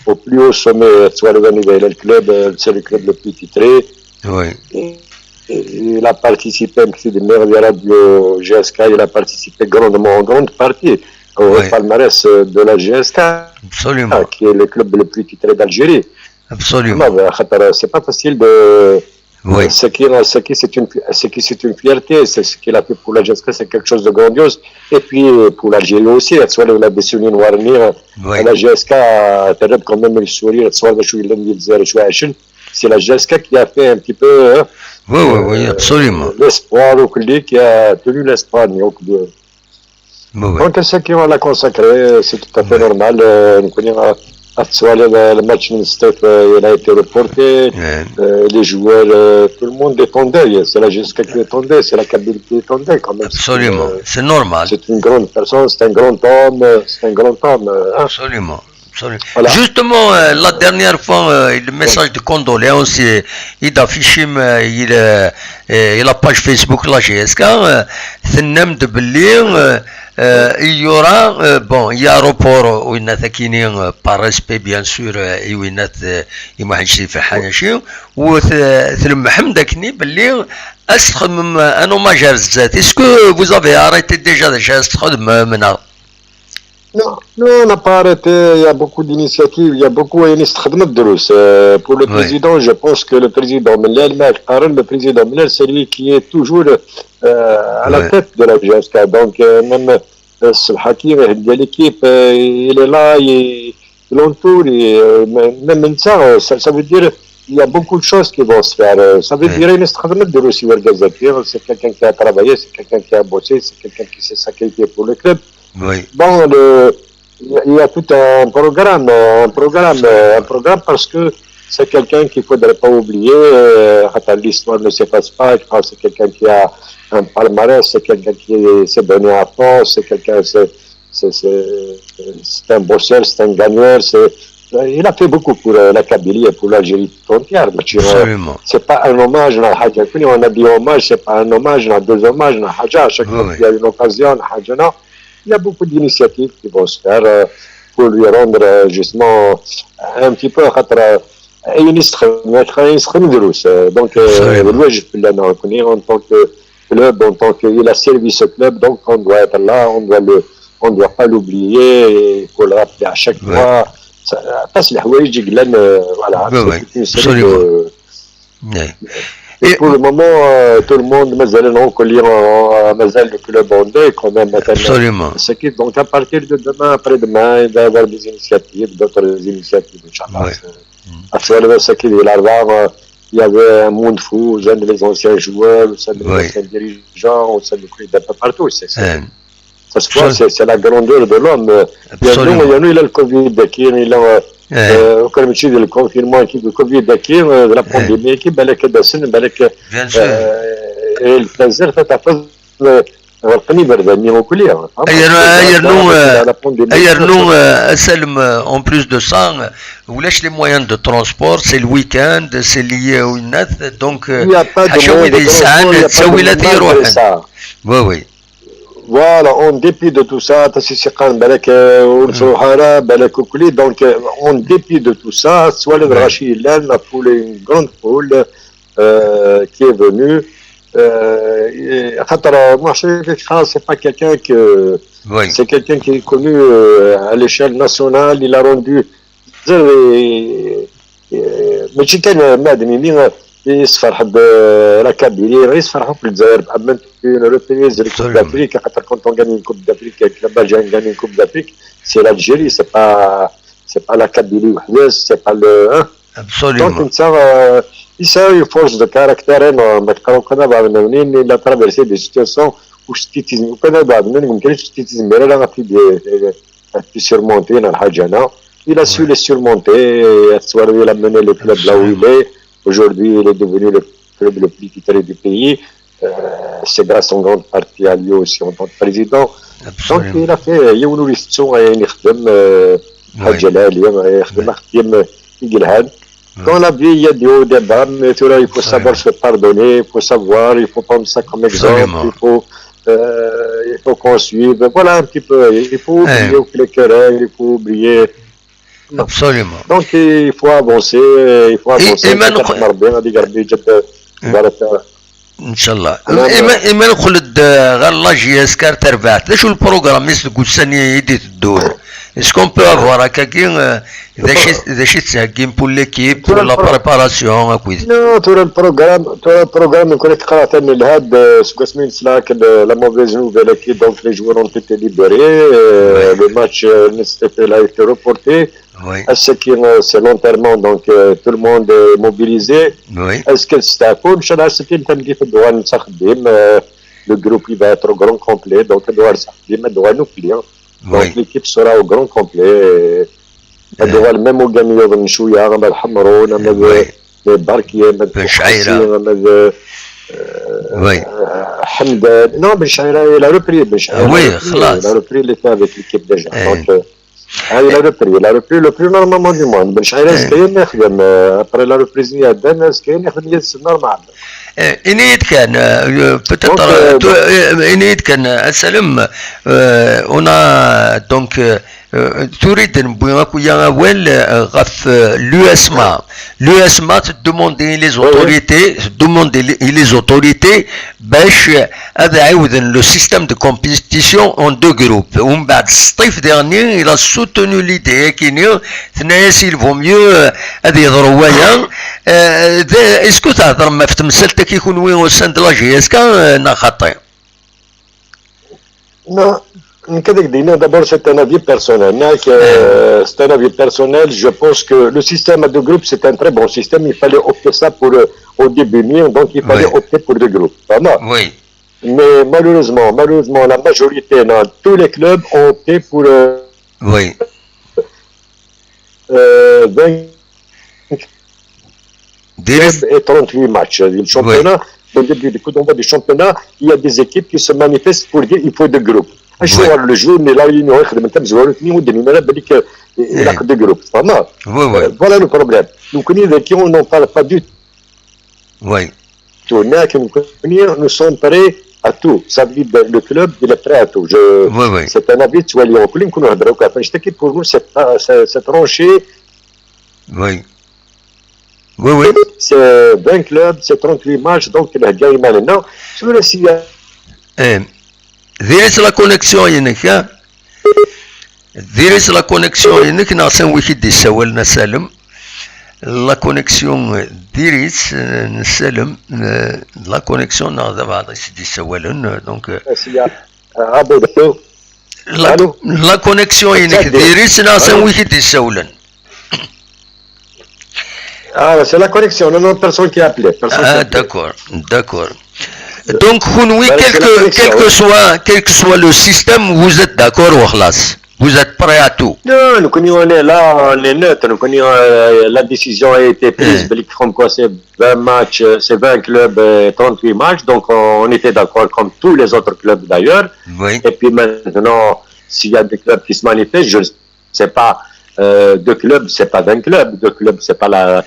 au plus haut sommet soit le club c'est le club le plus titré oui il a participé à des meilleures radios GSK il a participé grandement en grande partie au palmarès de la GSK absolument qui est le club le plus titré d'Algérie absolument c'est pas facile de oui. C'est une fierté, c'est ce qu'il a fait pour la GSK, c'est quelque chose de grandiose. Et puis pour l'Algérie aussi, la décennie Warnir, la GSK a quand même le sourire, c'est la GSK qui a fait un petit peu oui, absolument. L'espoir au club, qui a tenu l'espoir. Donc ce qui on l'a consacré, c'est tout à fait normal. Le match il a été reporté, les joueurs, tout le monde dépendait, c'est la GSK qui dépendait, c'est la Kabylie qui dépendait quand même. Absolument, c'est normal. C'est une grande personne, c'est un grand homme, hein. Absolument. Voilà. Justement, la dernière fois, le message de condoléances, il affiche la page Facebook de la GSK, de Berlin. Il y aura, il y a aéroport où il y a par respect bien sûr, et où il y a un hommage à Zat. Est-ce que vous avez arrêté déjà de faire maintenant? Non, on n'a pas arrêté, il y a beaucoup d'initiatives, il y a beaucoup d'initiatives. Pour le président, je pense que le président Miller, c'est lui qui est toujours à la tête de la GSK. Donc, même Hakim, l'équipe, il est là, il l'entoure, même ça veut dire il y a beaucoup de choses qui vont se faire. Ça veut dire c'est quelqu'un qui a travaillé, c'est quelqu'un qui a bossé, c'est quelqu'un qui s'est sacrifié pour le club. Oui. Bon, il y a tout un programme parce que c'est quelqu'un qu'il ne faudrait pas oublier. L'histoire ne s'efface pas. C'est quelqu'un qui a un palmarès, c'est quelqu'un qui s'est donné à fond, c'est quelqu'un, c'est un bosseur, c'est un gagneur. Il a fait beaucoup pour la Kabylie et pour l'Algérie tout entière. C'est pas un hommage, on a dit hommage, c'est pas un hommage, on a deux hommages, on a Haja, à chaque fois qu'il y a une occasion, on a Haja. Il y a beaucoup d'initiatives qui vont se faire pour lui rendre justement un petit peu donc en tant que club, en tant qu'il a servi ce club, donc on doit être là, on doit pas l'oublier, il faut le rappeler à chaque fois. Voilà, c'est une série de... Et pour le moment, tout le monde, le club andé quand même. Absolument. Donc à partir de demain, après-demain, il va y avoir des initiatives, d'autres initiatives. Il y avait un monde fou, les anciens joueurs, les anciens dirigeants, un peu partout. Ça se voit, c'est la grandeur de l'homme. Il y a le Covid, وكان le confinement qui le Covid de la pandémie qui بالك هذا السن بالك التنزيل تتحفظ غرقني برداني وكليا nous Salem en plus de ça ولاش les moyens de transport c'est le week-end c'est lié au net donc حشوي دي ساعات تسوي لا تيروح oui Voilà, en dépit de tout ça, donc en dépit de tout ça, soit le Rachid a foulé une grande foule qui est venue. Moi, c'est pas quelqu'un que. C'est quelqu'un qui est connu à l'échelle nationale, il a rendu. Mais يصفر حد لا كابيلي يصفر في الجزائر بأمن ريبريز الكوب d'Afrique quand on gagne une coupe d'Afrique avec le Belgique gagne une coupe d'Afrique c'est l'Algérie c'est pas la Kabylie c'est pas le absolument donc ça il force de caractère ما تقراو كنا بعض منين il a traversé des situations où ستيتيزم وكنا بعض منين ممكن ستيتيزم لا غادي في surmonter الحاجة أنا il a su les surmonter il a mené le club là où il est. Aujourd'hui, il est devenu le club le plus titré du pays. C'est grâce en grande partie à lui aussi en tant que président. Donc, il a fait, il y a une histoire, il y a dans la vie, il y a des hauts, des bas, mais il faut savoir se pardonner, il faut savoir, il faut prendre ça comme exemple, il faut qu'on suive. Voilà un petit peu, il faut oublier les querelles, il faut oublier. Absolument. Donc il faut avancer, Inch'Allah. إما ندخل غير لا جي اس كار تربعت شو البروغرام يسلكوا السنة يدي الدول اسكون بو افوار هكاكي اذا شي تسهكين بور ليكيب بور لا بريباراسيون هكويز نو طول البروغرام يكون تقرا ثاني لهاد سكاسمين سلاك لا موفيز نوفيل كي دونك لي جوار اون تيتي ليبري لو ماتش نستفي لا ايتي روبورتي Oui. Est-ce que c'est l'enterrement, donc tout le monde est mobilisé? Oui. Est-ce que c'est à fond? Le groupe il va être au grand complet, donc donc l'équipe sera au grand complet. هذو الميم وقاموا من شويه غا الحمرون اما بركيه بن شعيره وي حمدان نو بن شعيره لا روبري بن شعيره وي خلاص لا روبري اللي تاع avec l'équipe déjà donc هاي لا روبري لو بلو نورمالمون دو موند بن شعيره سكاين يخدم ابري لا روبريز دان سكاين يخدم يد نورمال إنيت كان إنيت كان أسلم أنا دونك تريد نبغيكو يا ويل غف l'USMA demander les autorités باش هذا عاودن le système de compétition en deux groupes ومن بعد الصيف dernier il a soutenu l'idée كاين ثنايا il vaut mieux هذه يهضروا وياه اسكو تهضر ما في تمثلتك يكون وين وسان دو لا جي اس كان خطي Non, d'abord c'est un avis personnel. C'est un avis personnel. Je pense que le système à deux groupes c'est un très bon système. Il fallait opter ça pour au début, donc il fallait opter pour deux groupes. Vraiment. Oui. Mais malheureusement, la majorité dans tous les clubs ont opté pour 20 et 38 matchs. Le championnat. Au début du coup d'envoi du championnat, il y a des équipes qui se manifestent pour dire qu'il faut deux groupes. Le jour, mais là, il y a deux groupes. Voilà le problème. Donc, on n'en parle pas du tout. Oui. Nous sommes prêts à tout. Ça veut dire le club, il est prêt à tout. C'est un avis de Soilion. Pour nous, c'est tranché. Oui. Oui, oui. C'est 20 clubs, c'est 38 matchs, donc il a gagné maintenant. Sur le site. There la connexion هناك. There la connexion هناك ناقصين واحد يساول نسلم. La connexion ديريس نسلم la connexion ناقص بعض يساولن donc. La connexion هناك ديريس ناقصين واحد يساولن. Ah, c'est la connexion, non, personne qui a appelé. D'accord. Donc, quel que soit le système, vous êtes d'accord, vous êtes prêts à tout. Non, nous connaissons, là, on est neutre, nous connaissons, la décision a été prise, comme quoi c'est 20 matchs, c'est 20 clubs, 38 matchs, donc on était d'accord comme tous les autres clubs d'ailleurs. Oui. Et puis maintenant, s'il y a des clubs qui se manifestent, je ne sais pas. Deux clubs, c'est pas 20 clubs. Deux clubs, c'est pas la.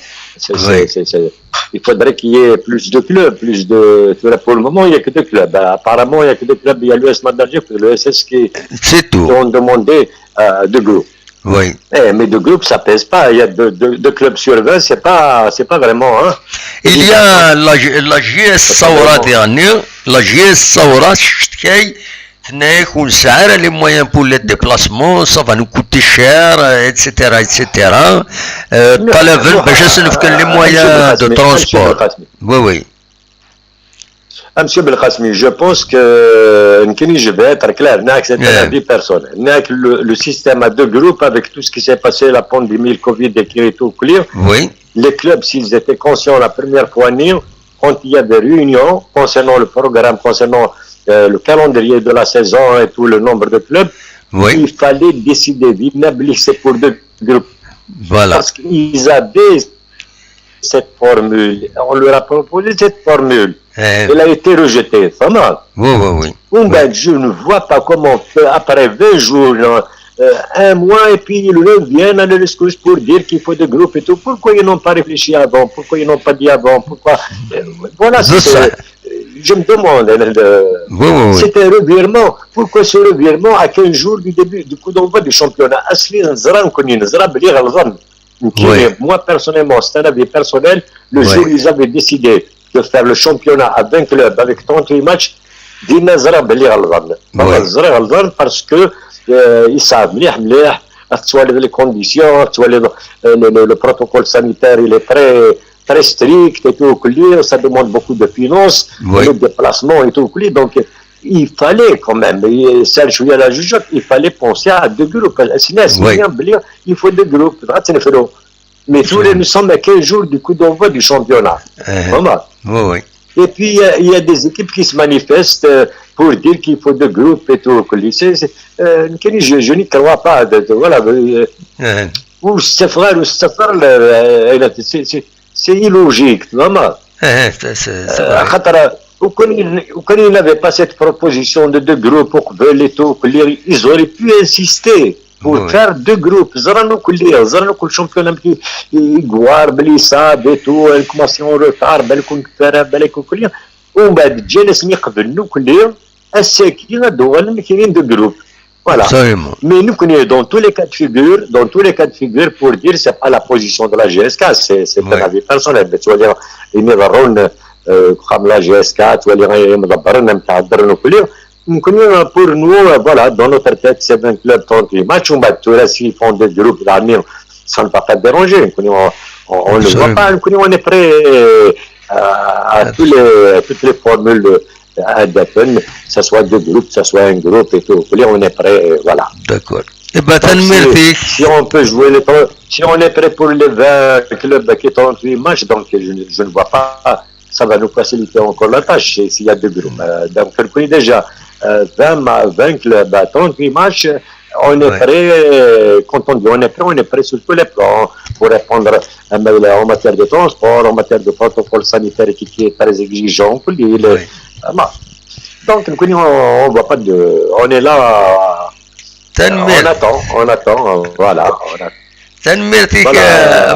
Il faudrait qu'il y ait plus de clubs, plus de. Pour le moment, il n'y a que deux clubs. Apparemment, il n'y a que deux clubs. Il y a l'US d'Alger et le SS qui ont demandé deux groupes. Oui. Mais deux groupes, ça pèse pas. Il y a deux clubs sur 20, c'est pas vraiment. Hein. Il y a la JS Saoura dernière, la JS Saoura, on a les moyens pour les déplacements, ça va nous coûter cher, etc. Les moyens de transport. Oui. Monsieur Belkhasmi, je pense que je vais être clair, c'est un avis personnel. Le système à deux groupes, avec tout ce qui s'est passé, la pandémie, le Covid et tout, les clubs, s'ils étaient conscients la première fois, quand il y a des réunions concernant le programme, concernant le calendrier de la saison et tout le nombre de clubs, il fallait décider d'inhabiliter pour deux groupes. Voilà. Parce qu'ils avaient cette formule. On leur a proposé cette formule. Elle a été rejetée. Oui. Je ne vois pas comment, après 20 jours, un mois, et puis ils reviennent à l'excuse pour dire qu'il faut des groupes et tout. Pourquoi ils n'ont pas réfléchi avant? Pourquoi ils n'ont pas dit avant? Pourquoi? Voilà, je me demande, c'était un revirement. Pourquoi ce revirement à 15 jours du début du coup d'envoi du championnat? Moi personnellement, c'est un avis personnel, le jour où ils avaient décidé de faire le championnat à 20 clubs avec 38 matchs, parce que ils savent les conditions, le protocole sanitaire il est très strict et tout, ça demande beaucoup de finances, le déplacement et tout, donc il fallait quand même, Serge la jugeote, il fallait penser à deux groupes, il faut deux groupes, mais tous les nous sommes à 15 jours du coup d'envoi du championnat. Et puis il y a des équipes qui se manifestent pour dire qu'il faut deux groupes et tout, je n'y crois pas, voilà. والصفر سي illogique vraiment. خاطر وكان il n'avait pas cette proposition de deux groupes ils auraient pu insister pour faire deux groupes زرانو كل شامبيون يقوار بلي صاب ايتو الكوماسيون روتار بالكم كليا ومن بعد جالس يقبلوا كليا الساكنين هادو كاينين دو جروب. Voilà. Absolument. Mais nous connaissons dans tous les cas de figure, pour dire c'est pas la position de la GSK, c'est un avis personnel. Tu vas dire, il y a comme la GSK, tu vas dire, il y a pour nous, voilà, dans notre tête, c'est 20 clubs, 38 matchs, on va tout s'ils font des groupes d'avenir, ça ne va pas déranger. On ne le voit pas, on est prêt à toutes les formules. Que ce soit deux groupes, que ce soit un groupe et tout. On est prêt, voilà. D'accord. Et bah, si on peut jouer si on est prêt pour les 20 clubs qui ont 38 matchs, donc je ne vois pas, ça va nous faciliter encore la tâche s'il y a deux groupes. Donc, déjà, 20 clubs à 38 matchs, on est prêt, quand on dit on est prêt sur tous les plans pour répondre en matière de transport, en matière de protocole sanitaire qui est très exigeant. Donc, on voit pas on est là, on attend, voilà. تنميرتك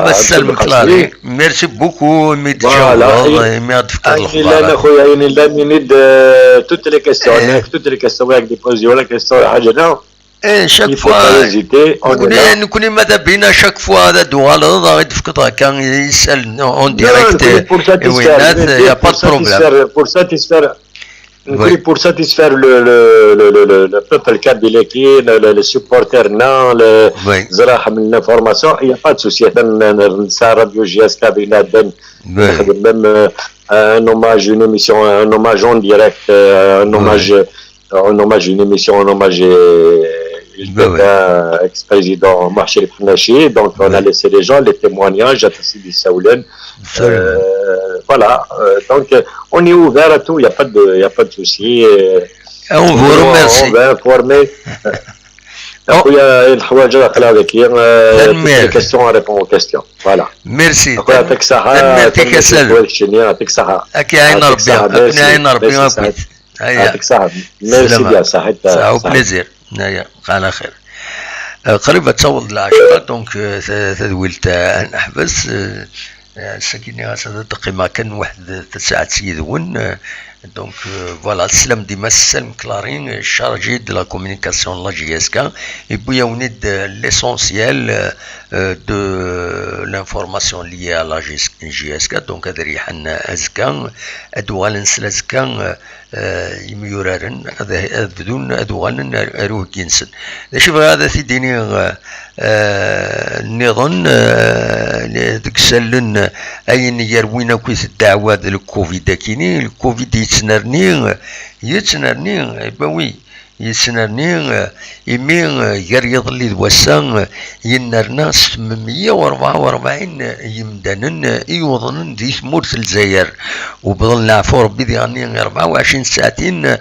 مسال مكلاري ميرسي بوكو ميد والله ميد فكر لا خويا نريد toutes les questions avec des posées ولا question حاجه chaque fois نكون ماذا بينا chaque fois هذا دوالد غادي تفكر كان يسال اون ديريكت وينات يا با بروبليم pour satisfaire le peuple kabylaki, les supporters, l'information, il n'y a pas de souci. Ça, Radio JSK, même un hommage, une émission, un hommage en direct, un hommage, une émission, un hommage ex-président Marchel Pnachi. Donc, on a laissé les gens, les témoignages, à Tassidi Saoulen. Voilà, donc on est ouvert à tout, il n'y a pas de souci. On vous remercie. On va informer. Il y a une question à répondre aux questions. Voilà. Merci. Merci bien, ça au plaisir. على خير. قريبة تصور العشرة دونك تدويلت نحبس ساكنين غاسا قيمة كان واحد 9 سيدون دونك فوالا السلام ديما السلم كلارين chargé de la communication la JSK et puis on est l'essentiel de l'information liée à la JSK donc هذا ريحان أزكا أدوال نسل أزكا يميورارن هذا بدون أدوال أروه جنسن شوف هذا تديني النظام تكسلن أين يروينا كويس الدعوة الكوفيد كيني الكوفيد يتنرني باوي يتنرني يمين يريض اللي دوسان ينرنا 844 يمدانن يوضنن دي ثمورة الجزائر وبظل نعفو ربي دي غني 24 ساعتين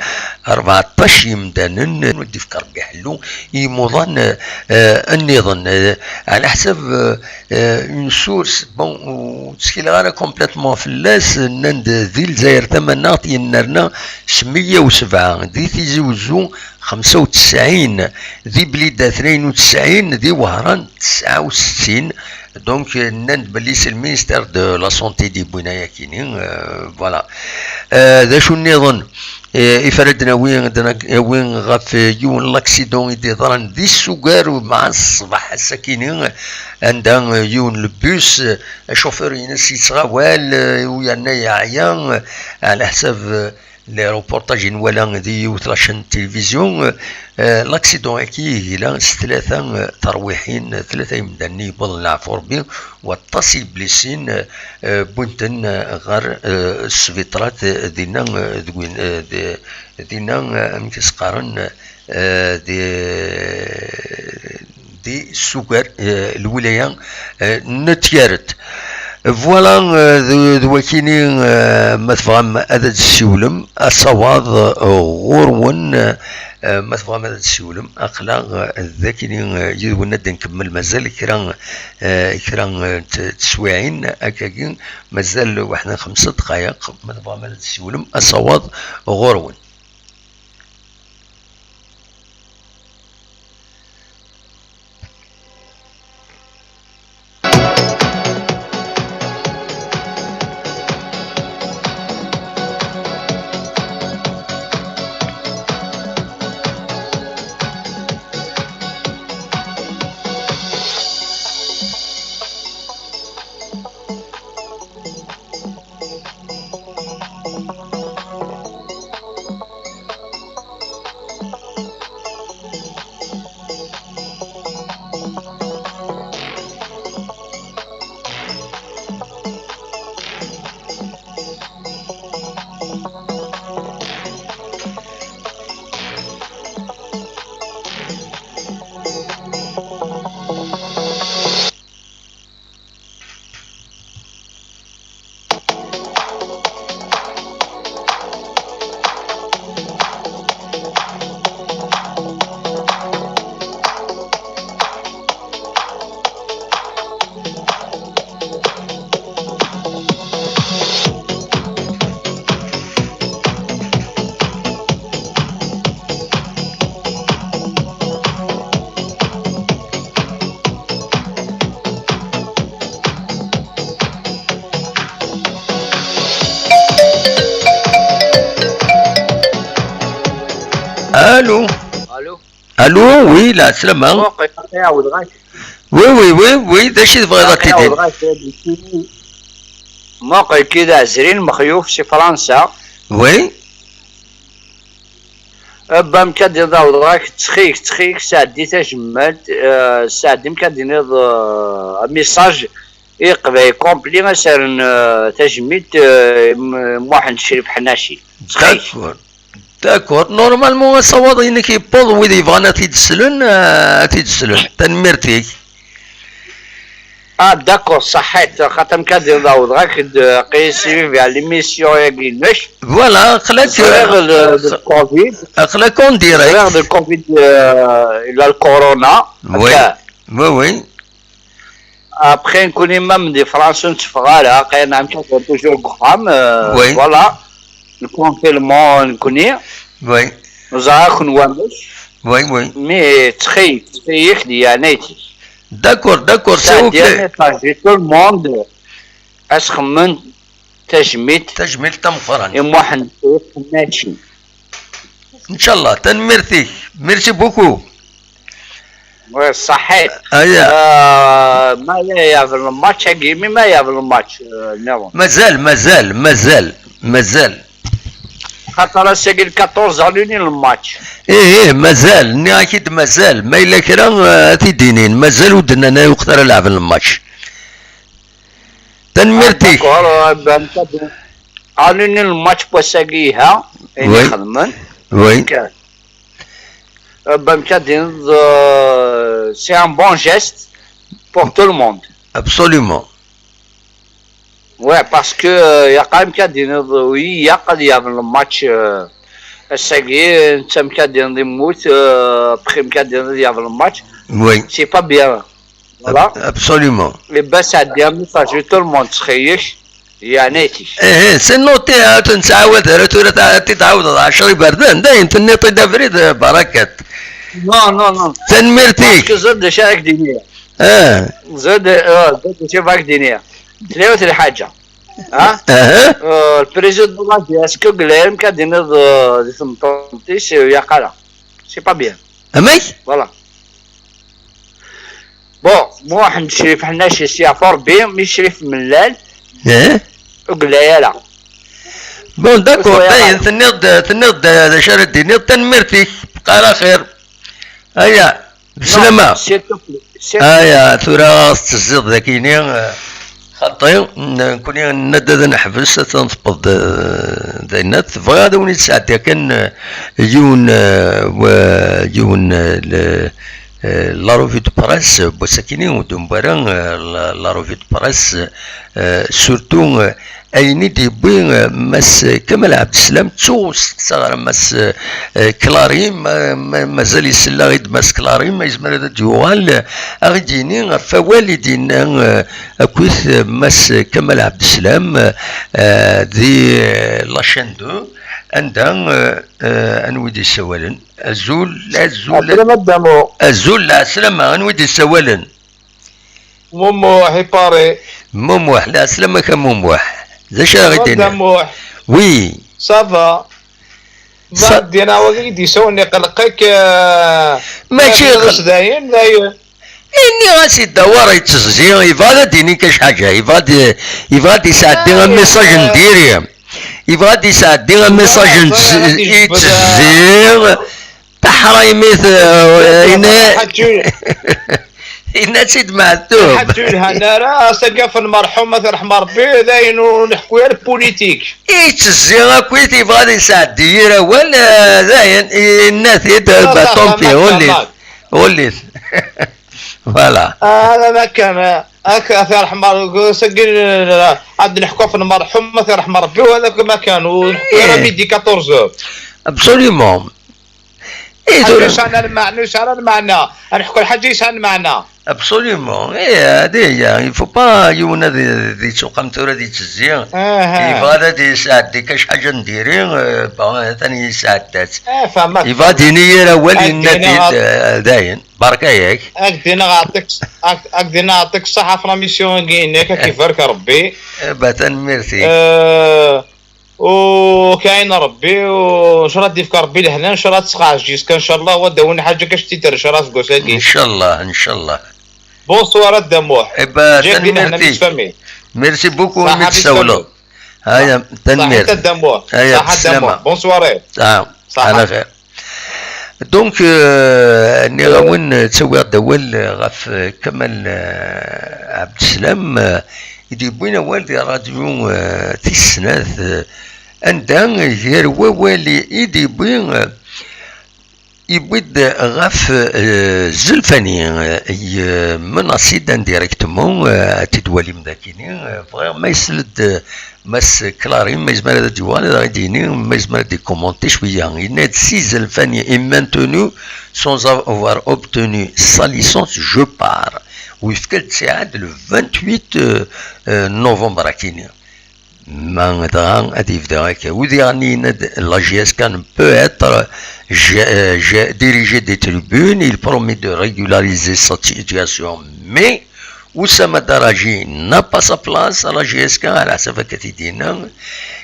14 يمدانن ودي فكر بيحلو يموضن النظام على حسب اون سورس بون تسكيل غانا كومبليتمون في اللاس نند ذي الجزائر ثمنات ينرنا 107 دي تيزوزو 95 ذي بليدة 92 ذي وهران 69 دونك نند بليس المينستر دو لا سونتي دي بوينايا كينين فوالا ذا شو النظام يفردنا وين غاف يون لاكسيدون يدي ضرن ذي السكر مع الصباح الساكنين عندها يون البوس شوفير ينسي صغوال ويانا عيان على حساب لي روبورتاج ولا دي وتلاشن التلفزيون لاكسيدون اكي الى 3 ترويحين 3 يمدني بل العفور بي واتصل بليسين بنتن غير السفيطرات دينا مكسقارن دي السكر الولايه نتيارت فوالا ذوكيني ما تفهم هذا السولم الصواد غورون ما تفهم هذا السولم اقلا ذاكيني يدونا نكمل مازال كرا تسويعين هكاكين مازال واحد 5 دقائق ما تفهم هذا السولم الصواد غورون. الو الو الو وي لا سلامة وي داكشي تبغي تدير موقع كذا عزرين مخيوف في فرنسا وي بام كادي ضاود راك تخيك ساعدي تجمد ساعدي مكادي نض ميساج يقبل كومبلي مثلا تجميد واحد شريف حناشي داكور نورمالمون الصوادين كيبوض ويدي يبغانا تيدسلون تنمرتيك داكور صحيت خاطر مكادي ضاود راك قيسي في ليميسيون ياكي نش فوالا خلاك الكوفيد خلاك اون ديريكت الكوفيد الى الكورونا وي ابخي نكون مام دي فرنسا نتفغالها قاينا نكون توجور بخام فوالا الكونفينمون نكوني وي نزاك نوامش وي مي تخيك ديانيتي داكور سي اوكي تو الموند اسخمن تجميد تمفرن واحد ماشي ان شاء الله تنمرتي ميرسي بوكو صحيح ما يا في الماتش حقيمي ما يا في الماتش مازال خاطر ساقي 14 علوني الماتش ايه مازال ني اكيد مازال ما الا كرا تيدينين مازال ودنا انا وقت راه لعب الماتش تنمرتي علوني الماتش بوساقيها يعني خدمن وي بامكادين سي ان بون جيست بور تو الموند ابسوليومون Ouais, parce que il y a quand même qu'il y a oui, il y a quand il y a le match c'est qu'il y a des mots après qu'il y a le match. Oui. C'est pas bien. Voilà. Absolument. Et ben ça dit ça tout le monde serait يعني ايه سنوتي تنسعود رتورة تتعود 10 بردان داين تنطي دافريد بركات نو تنمرتي باسكو زاد شارك دينية زاد شارك دينية تلاوة الحاجة البريزيد دو اسكو غليرم كادين دي سمطونتيس يا قالا سي با بيان امي فوالا بون مو واحد شريف حنا شي سيافور بي مي شريف ملال وقلايا بون داكور باين تنض شهر الدين تنمرتي بقى على خير هيا بسلامة هيا تراث تزيد ذاكيني خطي نكوني ندد نحبس تنصبض دينات فغادا وني تساعد كان يون لا روفي دو براس بوساكيني ودمبرا لا روفي دو براس سورتو ايني دي بوين مس كمال عبد السلام توس صغر مس كلاريم مازال يسلا غيد مس كلاريم ما يزمر هذا جوال اغديني فوالدينا اكويث مس كمال عبد السلام دي لاشين دو عندها انويدي سوالن الزول الزول لا سلامة انويدي سوالن مومو حيباري موموح لا سلامة كموموح ذا شاغدين موموح وي صافا بعد انا وقيدي سوني قلقك ماشي داين داين اني غاسي الدوار يتسزي يفاد ديني كاش حاجه يفاد يساعدني ميساج نديري يفاد يساعدني ميساج يتسزي تحريميت إن سيد معتوب حتى انا راه سقف المرحوم مثلا رحمه ربي داين ونحكوا على البوليتيك يتسزي كويتي يبغى يساعد ديرا ولا داين الناس يدها فيه وليت فوالا هذا ما كان هكا رحمه الله سجل عاد نحكوا في المرحوم مثلا رحمه ربي وهذاك ما كان ونحكوا على ميدي 14 ابسوليومون شان المعنى نحكوا الحاجه شان المعنى ابسوليومون هذه هي يفو با يونا دي تسوق متورة دي تزيان يبغى دي يساعد كاش حاجه نديري ثاني يساعدات يبغى ديني الاول النادي داين بارك ياك اكدينا نعطيك الصحه في لاميسيون كاينك كيف بارك ربي باتن ميرسي وكاين ربي وش راه ديفك ربي لهنا ان شاء الله تسقع جيسك ان شاء الله وداونا حاجه كاش تيتر ان شاء الله تقول ان شاء الله ان شاء الله بونسوار الدموح ميرسي بوكو متسولو هيا تنمير هيا الدموح بونسوار على خير دونك اني غاون تسوي دول غاف كمال عبد السلام يدي بوينا والدي راديو تيسناث عندها غير ووالي يدي بوين يبيد غاف زلفاني مناصي دان ديريكتومون تدوالي مذاكيني فغير ما يسلد ماس كلاري ما يزمر هذا الجوال هذا غيديني ما يزمر دي كومونتي شويه يناد سي زلفاني اي مانتونو سونز افوار اوبتونو سا ليسونس جو بار ويفكر تساعد لو 28 نوفمبر كيني ما دغان ادي فداك ودي راني لا جي اس كان peut être dirigé des tribunes, il promet de régulariser cette situation, mais Oussama Daraji n'a pas sa place à la GSK على حسب كتيدينا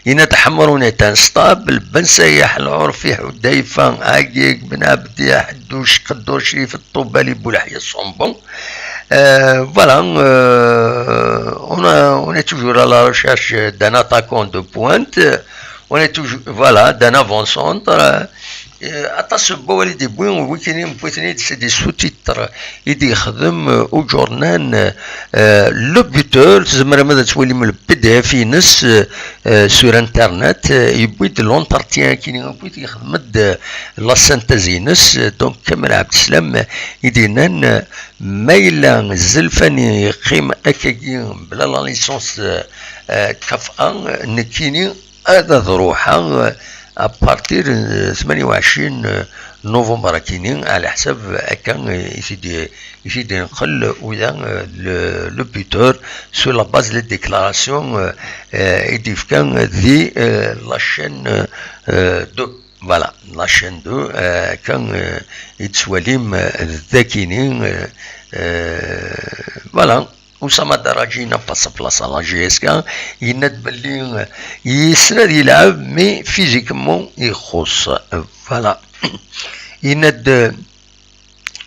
ينتحمرون انستابل بن سياح العرفي حديفة عاقيق بن عبدي حدوش قدوشي في الطوبالي بولحية الصنبون voilà on est toujours à la recherche d'un attaquant de pointe on est toujours voilà d'un avant-centre أتصل بوالدي بوين ويكينين بويتني دي سوتيتر يدي يخدم او جورنان لو بيتور تزمر ماذا تولي من البي دي اف ينس سور انترنت يبويد لونترتيان كيني بويد يخدم لا سانتازي ينس دونك كمال عبد السلام يدينا مايلا زلفاني يقيم اكاكي بلا لا ليسونس كافأ نكيني هذا ظروحها أبارتير 28 نوفمبر كينين على حسب كان يسيدي نقل وذا لو بيتور سو لا باز لي ديكلاراسيون يديف كان ذي لاشين دو فوالا لاشين دو كان يتسواليم ذاكينين فوالا Oussama Daraji n'a pas sa place à la GSK. Il n'a pas يسند يلعب مي فيزيكمون يخص فوالا يند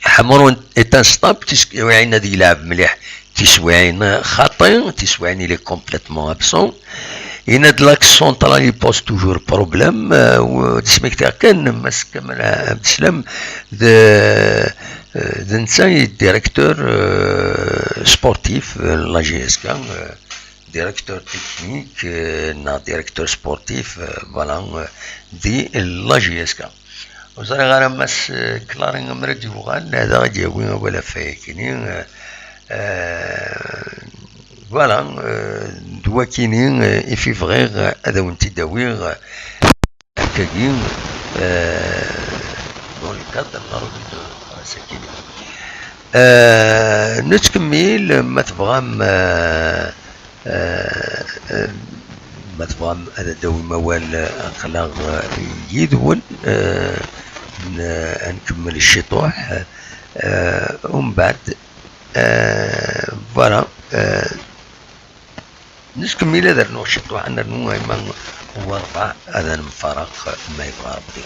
حمرون انستاب تسويعين هذا يلعب مليح تسويعين خاطئ تسويعين اللي كومبليتمون ابسون يند لاكس سونترال يبوز توجور بروبليم وتسميك تاع كان ماس كمال عبد السلام نسا ديريكتور سبورتيف لا جي اس كا ديريكتور تكنيك نا ديريكتور سبورتيف فوالا دي لا جي اس كا وزاري غير ماس كلارين مرد يوغال هذا غادي يوين ولا فايكيني فوالا دوا كينين إفي فغيغ هذا وانتي داويغ هكاكين دون الكادر نرويد ساكيني نتكمل ما تبغام ما تبغام هذا داوي موال أخلاق يدون نكمل الشطوح ومن بعد فوالا نكمل هذا نوع الشطوح عندنا نوع هو 4 هذا المفارق ما يبغى ربي.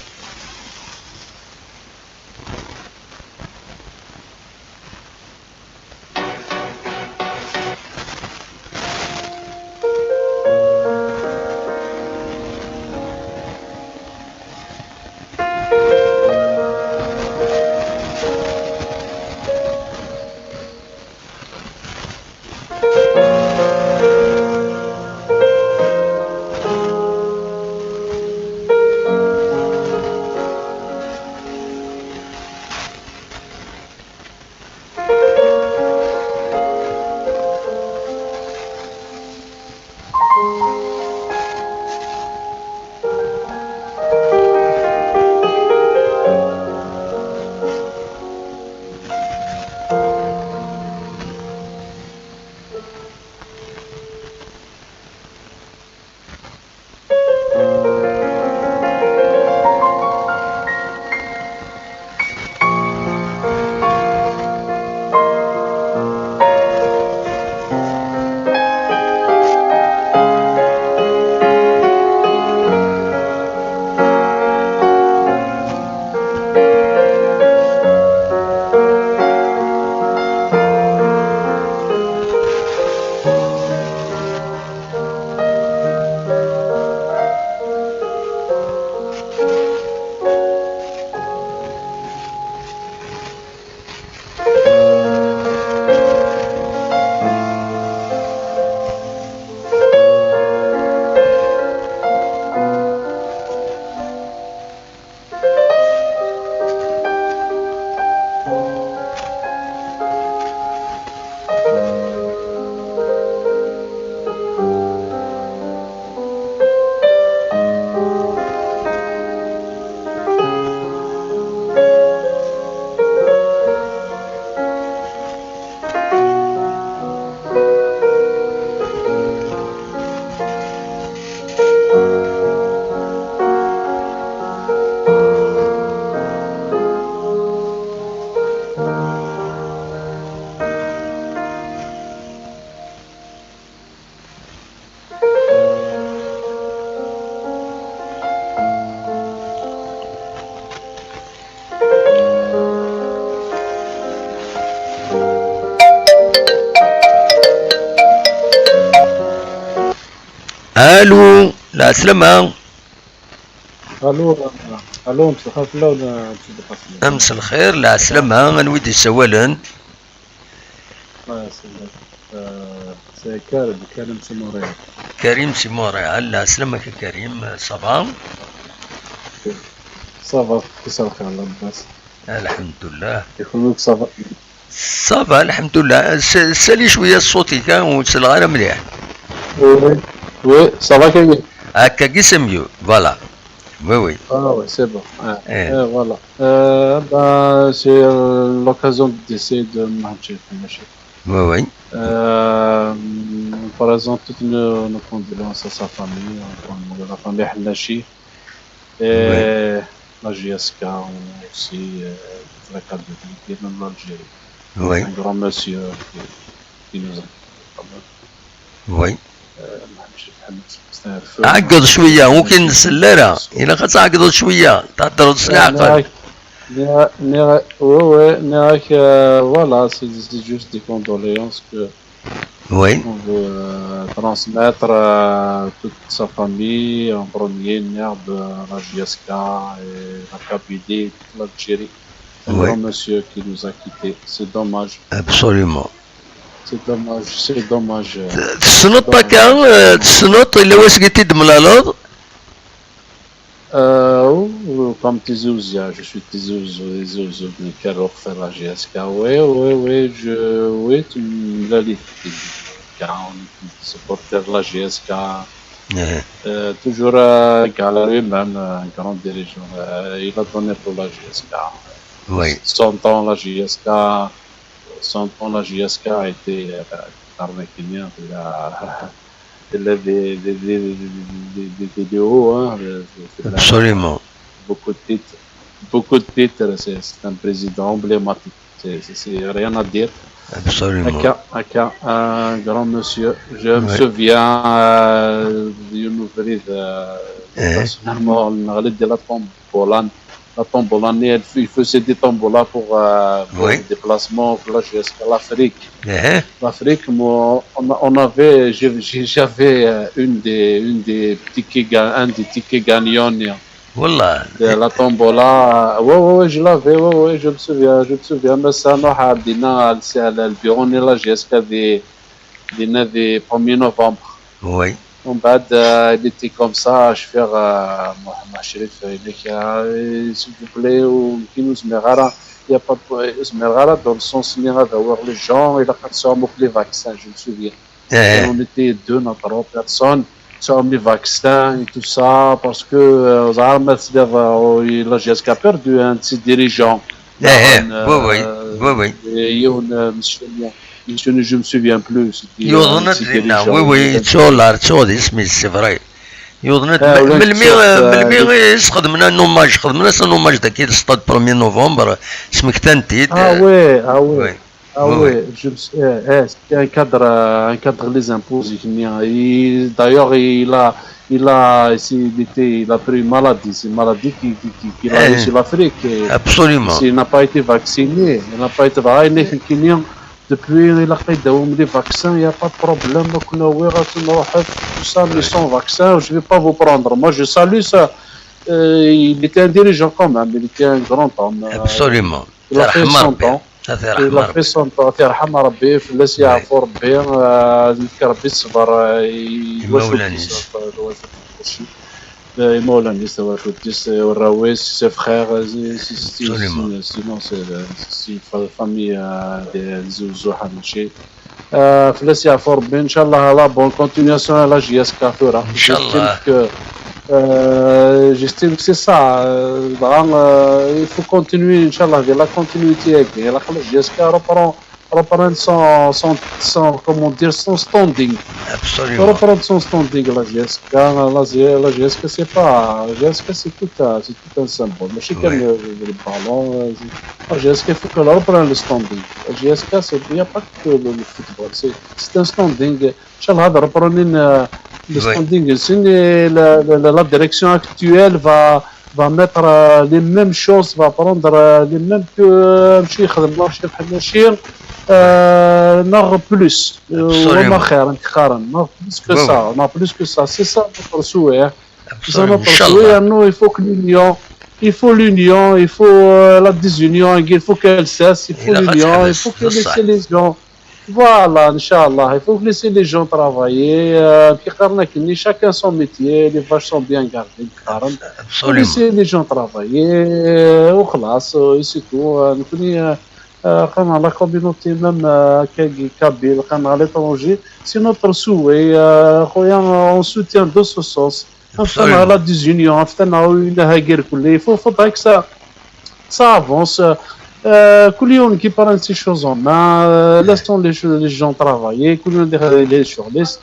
الو لا سلامة. الو الو امس الخير لا ولا امس الخير لا سلامة. من ويدي سوالا؟ سي كريم سموري. كريم سموري. لا سلامك كريم. صباح صافا كيس الخير لاباس الحمد لله. يخلوك صافا صافا الحمد لله. سالي شوية صوتي كان وتسلغ غير مليح. وي صافا كي هكا كي سميو فوالا. وي وي سي بون. فوالا bah c'est l'occasion d'essayer de manger ماشي. وي on présente toutes nos condoléances à sa famille, la famille Hallachi et la JSK aussi, la Calédonie, l'Algérie. Oui. Un grand monsieur qui nous a وي fait. عقد شوية ممكن نسلرها إلا تعقد شوية تهدر السلاعة. Oui, voilà, c'est juste des condoléances que Oui. on veut transmettre à toute sa famille, en premier lieu de la JSK et la KBD, toute l'Algérie. Un Oui. grand monsieur qui nous a quittés, c'est dommage. Absolument. C'est dommage. تسنط كان تسنط إلا واش قلتي دملالوض. comme Tizouzia, je suis Tizouzou, qui a refait la GSK. Oui, tu me l'as dit. On supporter la GSK. Toujours Gallery, même un grand dirigeant. Il a donné pour la GSK. Oui. 100 ans la GSK a été arménien. Il a des vidéos. Hein, Absolument. Beaucoup de titres. C'est un président emblématique. C'est rien à dire. Absolument. Un grand monsieur. Je me souviens d'une ouvrière personnellement, la tombolane, il faisait des tombolas pour les déplacements pour la GSK, l'Afrique. L'Afrique, moi, j'avais un des tickets gagnants. Wallah. De la tombola, ouais, je l'avais, je me souviens, mais ça, nous avons le bureau de la GSK du 1er novembre. Oui. Donc, il était comme ça, je fais Mohamed Sherif, s'il vous plaît, ou qui nous met il n'y a pas de dans le sens d'avoir les gens, il a fait les vaccins, je me souviens. On était 2 ou 3 personnes. Sur les vaccins et tout ça, parce que la GSK a perdu un de ses dirigeants. Oui. Monsieur, je ne me souviens plus. Oui, c'est vrai. خدمنا نوماج داك السطاد 1 نوفمبر اسمك تنتيد. C'était un cadre les impôts. D'ailleurs, il a pris une maladie, c'est une maladie qui l'a laissé l'Afrique. Absolument. Il n'a pas été vacciné, depuis il a fait des vaccins, il n'y a pas de problème. Tout ça, mais sans vaccin, je ne vais pas vous prendre. Moi, je salue ça. Il était un dirigeant quand même, il était un grand homme. Absolument. Il a fait 100 ans. Il a fait 100 ans. يرحم ربي فلاس يعفو ربي يذكر ربي الصبر مولاني سوا شوتيس والراويس سي فخير sinon c'est famille ديال زوزو حنشي فلاس يعفو ربي ان شاء الله لا بون كونتينياسيون لا جي اس كافورا ان شاء الله. J'estime que c'est ça. Il faut continuer, Inch'Allah, de la continuité. La GSK reprend son standing. Absolument. Reprendre son standing, la GSK. La GSK, c'est pas. La GSK, c'est tout un symbole. Mais chacun le ballon. La GSK, il faut qu'elle reprenne le standing. La GSK, il n'y a pas que le football. C'est un standing. Inch'Allah, reprendre le standing. La direction actuelle va mettre les mêmes choses, va prendre les mêmes que non plus. Non plus que ça. C'est ça notre souhait. Il faut que l'union, il faut la désunion, il faut qu'elle cesse, il faut l'union, il faut que laisser les gens. Voilà, Inch'Allah, il faut laisser les gens travailler. Chacun son métier, les vaches sont bien gardées. Il faut laisser les gens travailler. Et c'est tout. La communauté même kabyle, à l'étranger, c'est notre souhait. On soutient de ce sens. La désunion, il faudrait que ça avance. Coulion qui parle de ces choses en main, laissons les gens travailler, coulion les journalistes,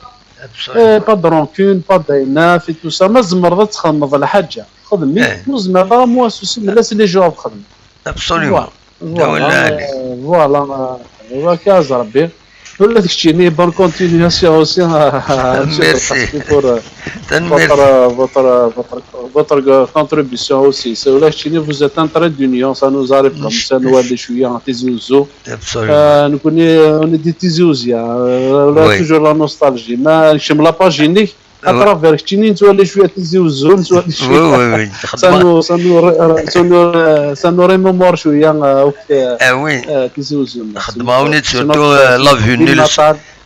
pas de rancune, pas d'inaf et tout ça. Mais زمرت تخمض الحاجة خدمي مزمرة moi souci mais laisse les gens خدمي. Absolument. Voilà. وكاز ربي. ولا داكشي bonne continuation aussi. Merci. Votre contribution aussi. C'est là que vous êtes en train d'union, ça nous arrive comme ça, nous les chouïa en Tizouzou. On est des Tizouzia, on a toujours la nostalgie. Mais je ne me l'ai pas gêné. اترافير كتينين تولي شويه تزوزهم تولي شويه سانو ريمومور شويه وقت وي تزوزهم خدماوني سورتو لا فيو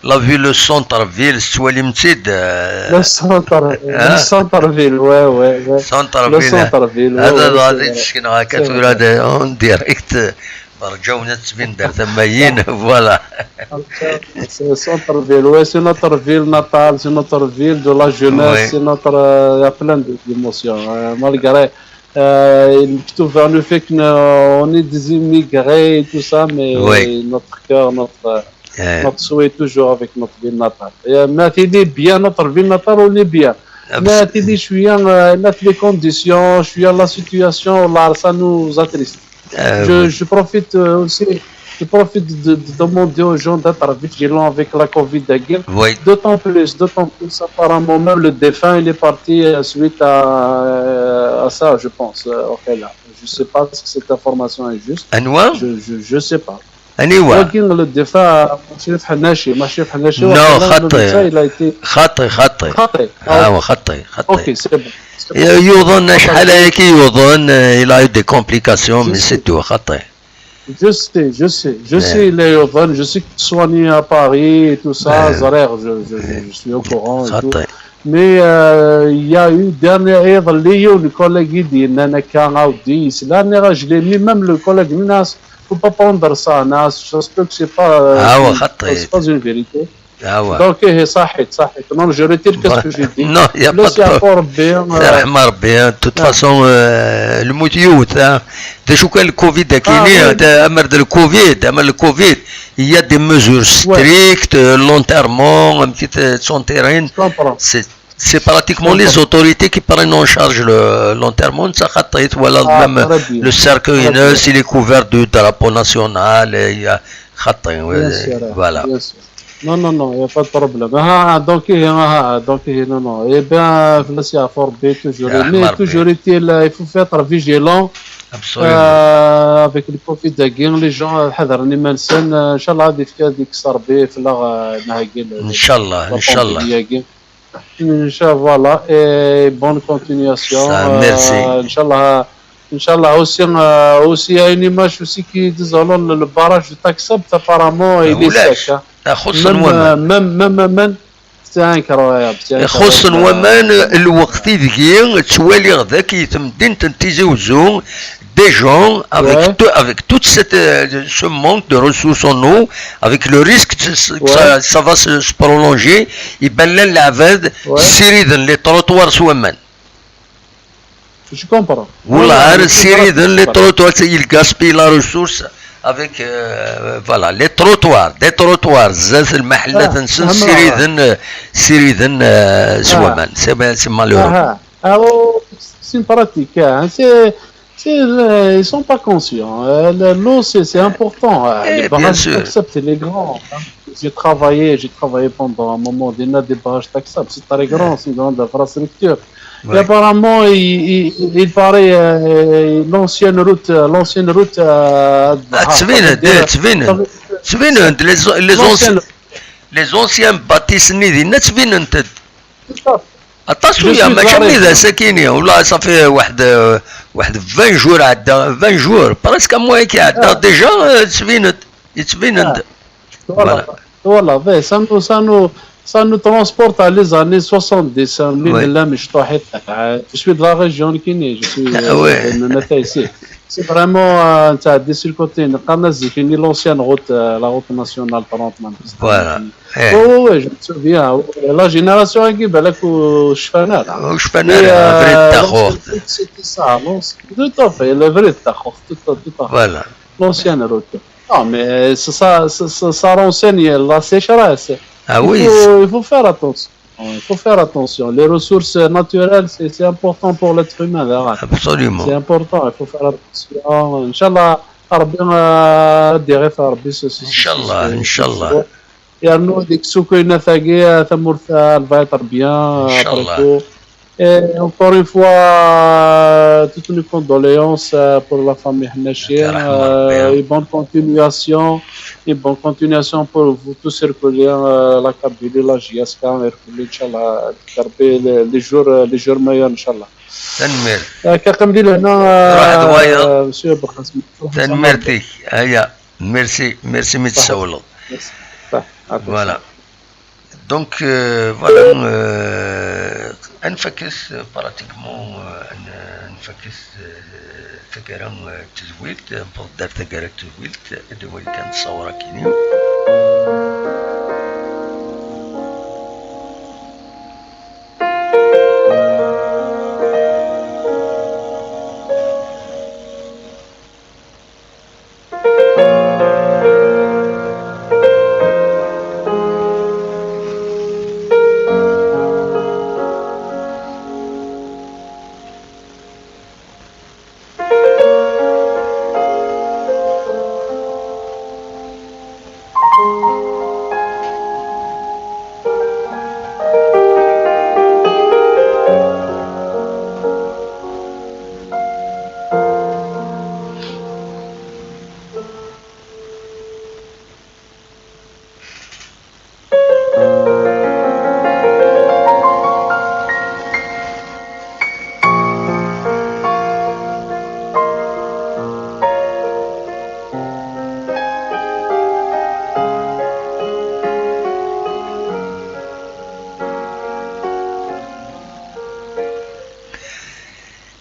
لا في لو سونتر فيل سوالي متيد لو سونتر فيل وي سونتر فيل هذا غادي تشكينا هكا تقول هذا اون ديريكت رجعونا تبين دار ثماين فوالا سونتر فيل وي سي نوتر فيل ناتال سي نوتر فيل دو لا جونيس سي نوتر يا بلان ديموسيون مالغري plutôt vers le fait qu'on est des immigrés et tout ça, mais notre cœur, notre souhait est toujours avec notre ville natale. Mais t'aider bien notre ville natale, on est bien. Mais t'aider, je suis en les conditions, je suis en la situation, là, ça nous attriste. Je profite aussi. Je profite de demander aux gens d'être vigilants avec la Covid. D'autant plus, apparemment, même le défunt, il est parti suite à ça, je pense. Là. Je ne sais pas si cette information est juste. Je ne sais pas. ولكن le défunt ماشرف حناشي non خطي اوكي سي بون يظن شحال هيك يظن il a eu des complications mais c'est tout خطي. Je sais, les Yovan, je sais que tu soignes à Paris et tout ça, Zarer, je suis au courant et tout. Mais il y a eu dernière le collègue dit Nana Kanaoudi, c'est dernière, je l'ai mis même le collègue Minas, faut pas prendre ça, Nas, je pense que c'est pas une vérité. Donc صحيت non je retire qu'est-ce que j'ai dit. Non, il y a pas de bien. De toute façon الموت ده شو كان الكوفيد كاينين ده امر الكوفيد il y a des mesures strictes l'enterrement un petit son terrain c'est pratiquement les autorités qui prennent en charge l'enterrement ça خطيت ولا même le cercueil s'il est couvert du drapeau national il y a خطي voilà. Non, il n'y a pas de problème. Donc, non. Eh bien, là, c'est à Fort B, toujours. Mais toujours est-il, il faut être vigilant. Absolument. Avec le Covid de guerre, les gens, حذرني ما نسان إن شاء الله هذه ديك صار به في نهاجل. إن شاء الله. إن شاء الله voilà et bonne continuation. Merci. إن شاء الله aussi il y a une image aussi qui dit le barrage de Taxab apparemment il est sec. même c'est incroyable. خصوصا ومان الوقت ذكي توالي غدا كيتمدين تنتيزوزو des gens avec toute ce manque de ressources en eau, avec le risque que ça va se prolonger, يبان لنا العباد سيريدن لي تروطوار سوامان. Je comprends. والله سيريدن لي تروطوار il gaspille la ressource avec voilà les trottoirs زاز المحلات نسن سيريدن سوامان c'est malheureux. C'est une pratique, ils sont pas conscients. L'eau c'est important. Les barrages d'accepter les grands. J'ai travaillé pendant un moment des barrages d'accepter. C'est très grand, c'est une grande infrastructure. Et apparemment, il paraît l'ancienne route. Les anciens bâtisses نيدينا تبين attention ماشي هذا ساكينين والله صافي واحد 20 جور عدى 20 جور برسك موي كي عدى ديجا تبينت voilà ça nous transporte à les années 70 je suis de la région qui je suis ici c'est vraiment sur le côté de l'ancienne route la route nationale 30 voilà oui je me souviens la génération qui بالك وشفنا فريد تاخوخ c'était ça tout à fait le vrai تاخوخ tout voilà l'ancienne route non mais ça renseigne la sécheresse. Ah oui. Il faut faire attention. Les ressources naturelles, c'est important pour l'être humain. Absolument. C'est important, il faut faire attention. Inch'Allah, Inch'Allah. Il y a nous des soukouna thagé, tamurtha, va être bien. Et encore une fois, toutes les condoléances pour la famille Hanachien et bonne continuation. Et bonne continuation pour vous tous circuler la Kabylie, la JSK, Inch'Allah, les jours meilleurs, Inch'Allah. تنمر كنقول هنا مسيو بخاسم تنمرتي هيا ميرسي متسولو فوالا دونك فوالا انفكس براتيكمون نفكس ثقرا تزويلت نفضل ثقرا تزويلت دوي كانت صورة كينيو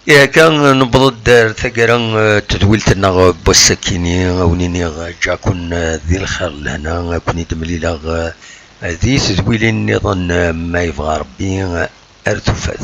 إيه كان نبض دار ثقرا تدويلتنا بوسكيني ونيني جاكون ذي الخير لهنا كوني دمليلا ذي تدويلين نظن ما يبغى ربي ارتفات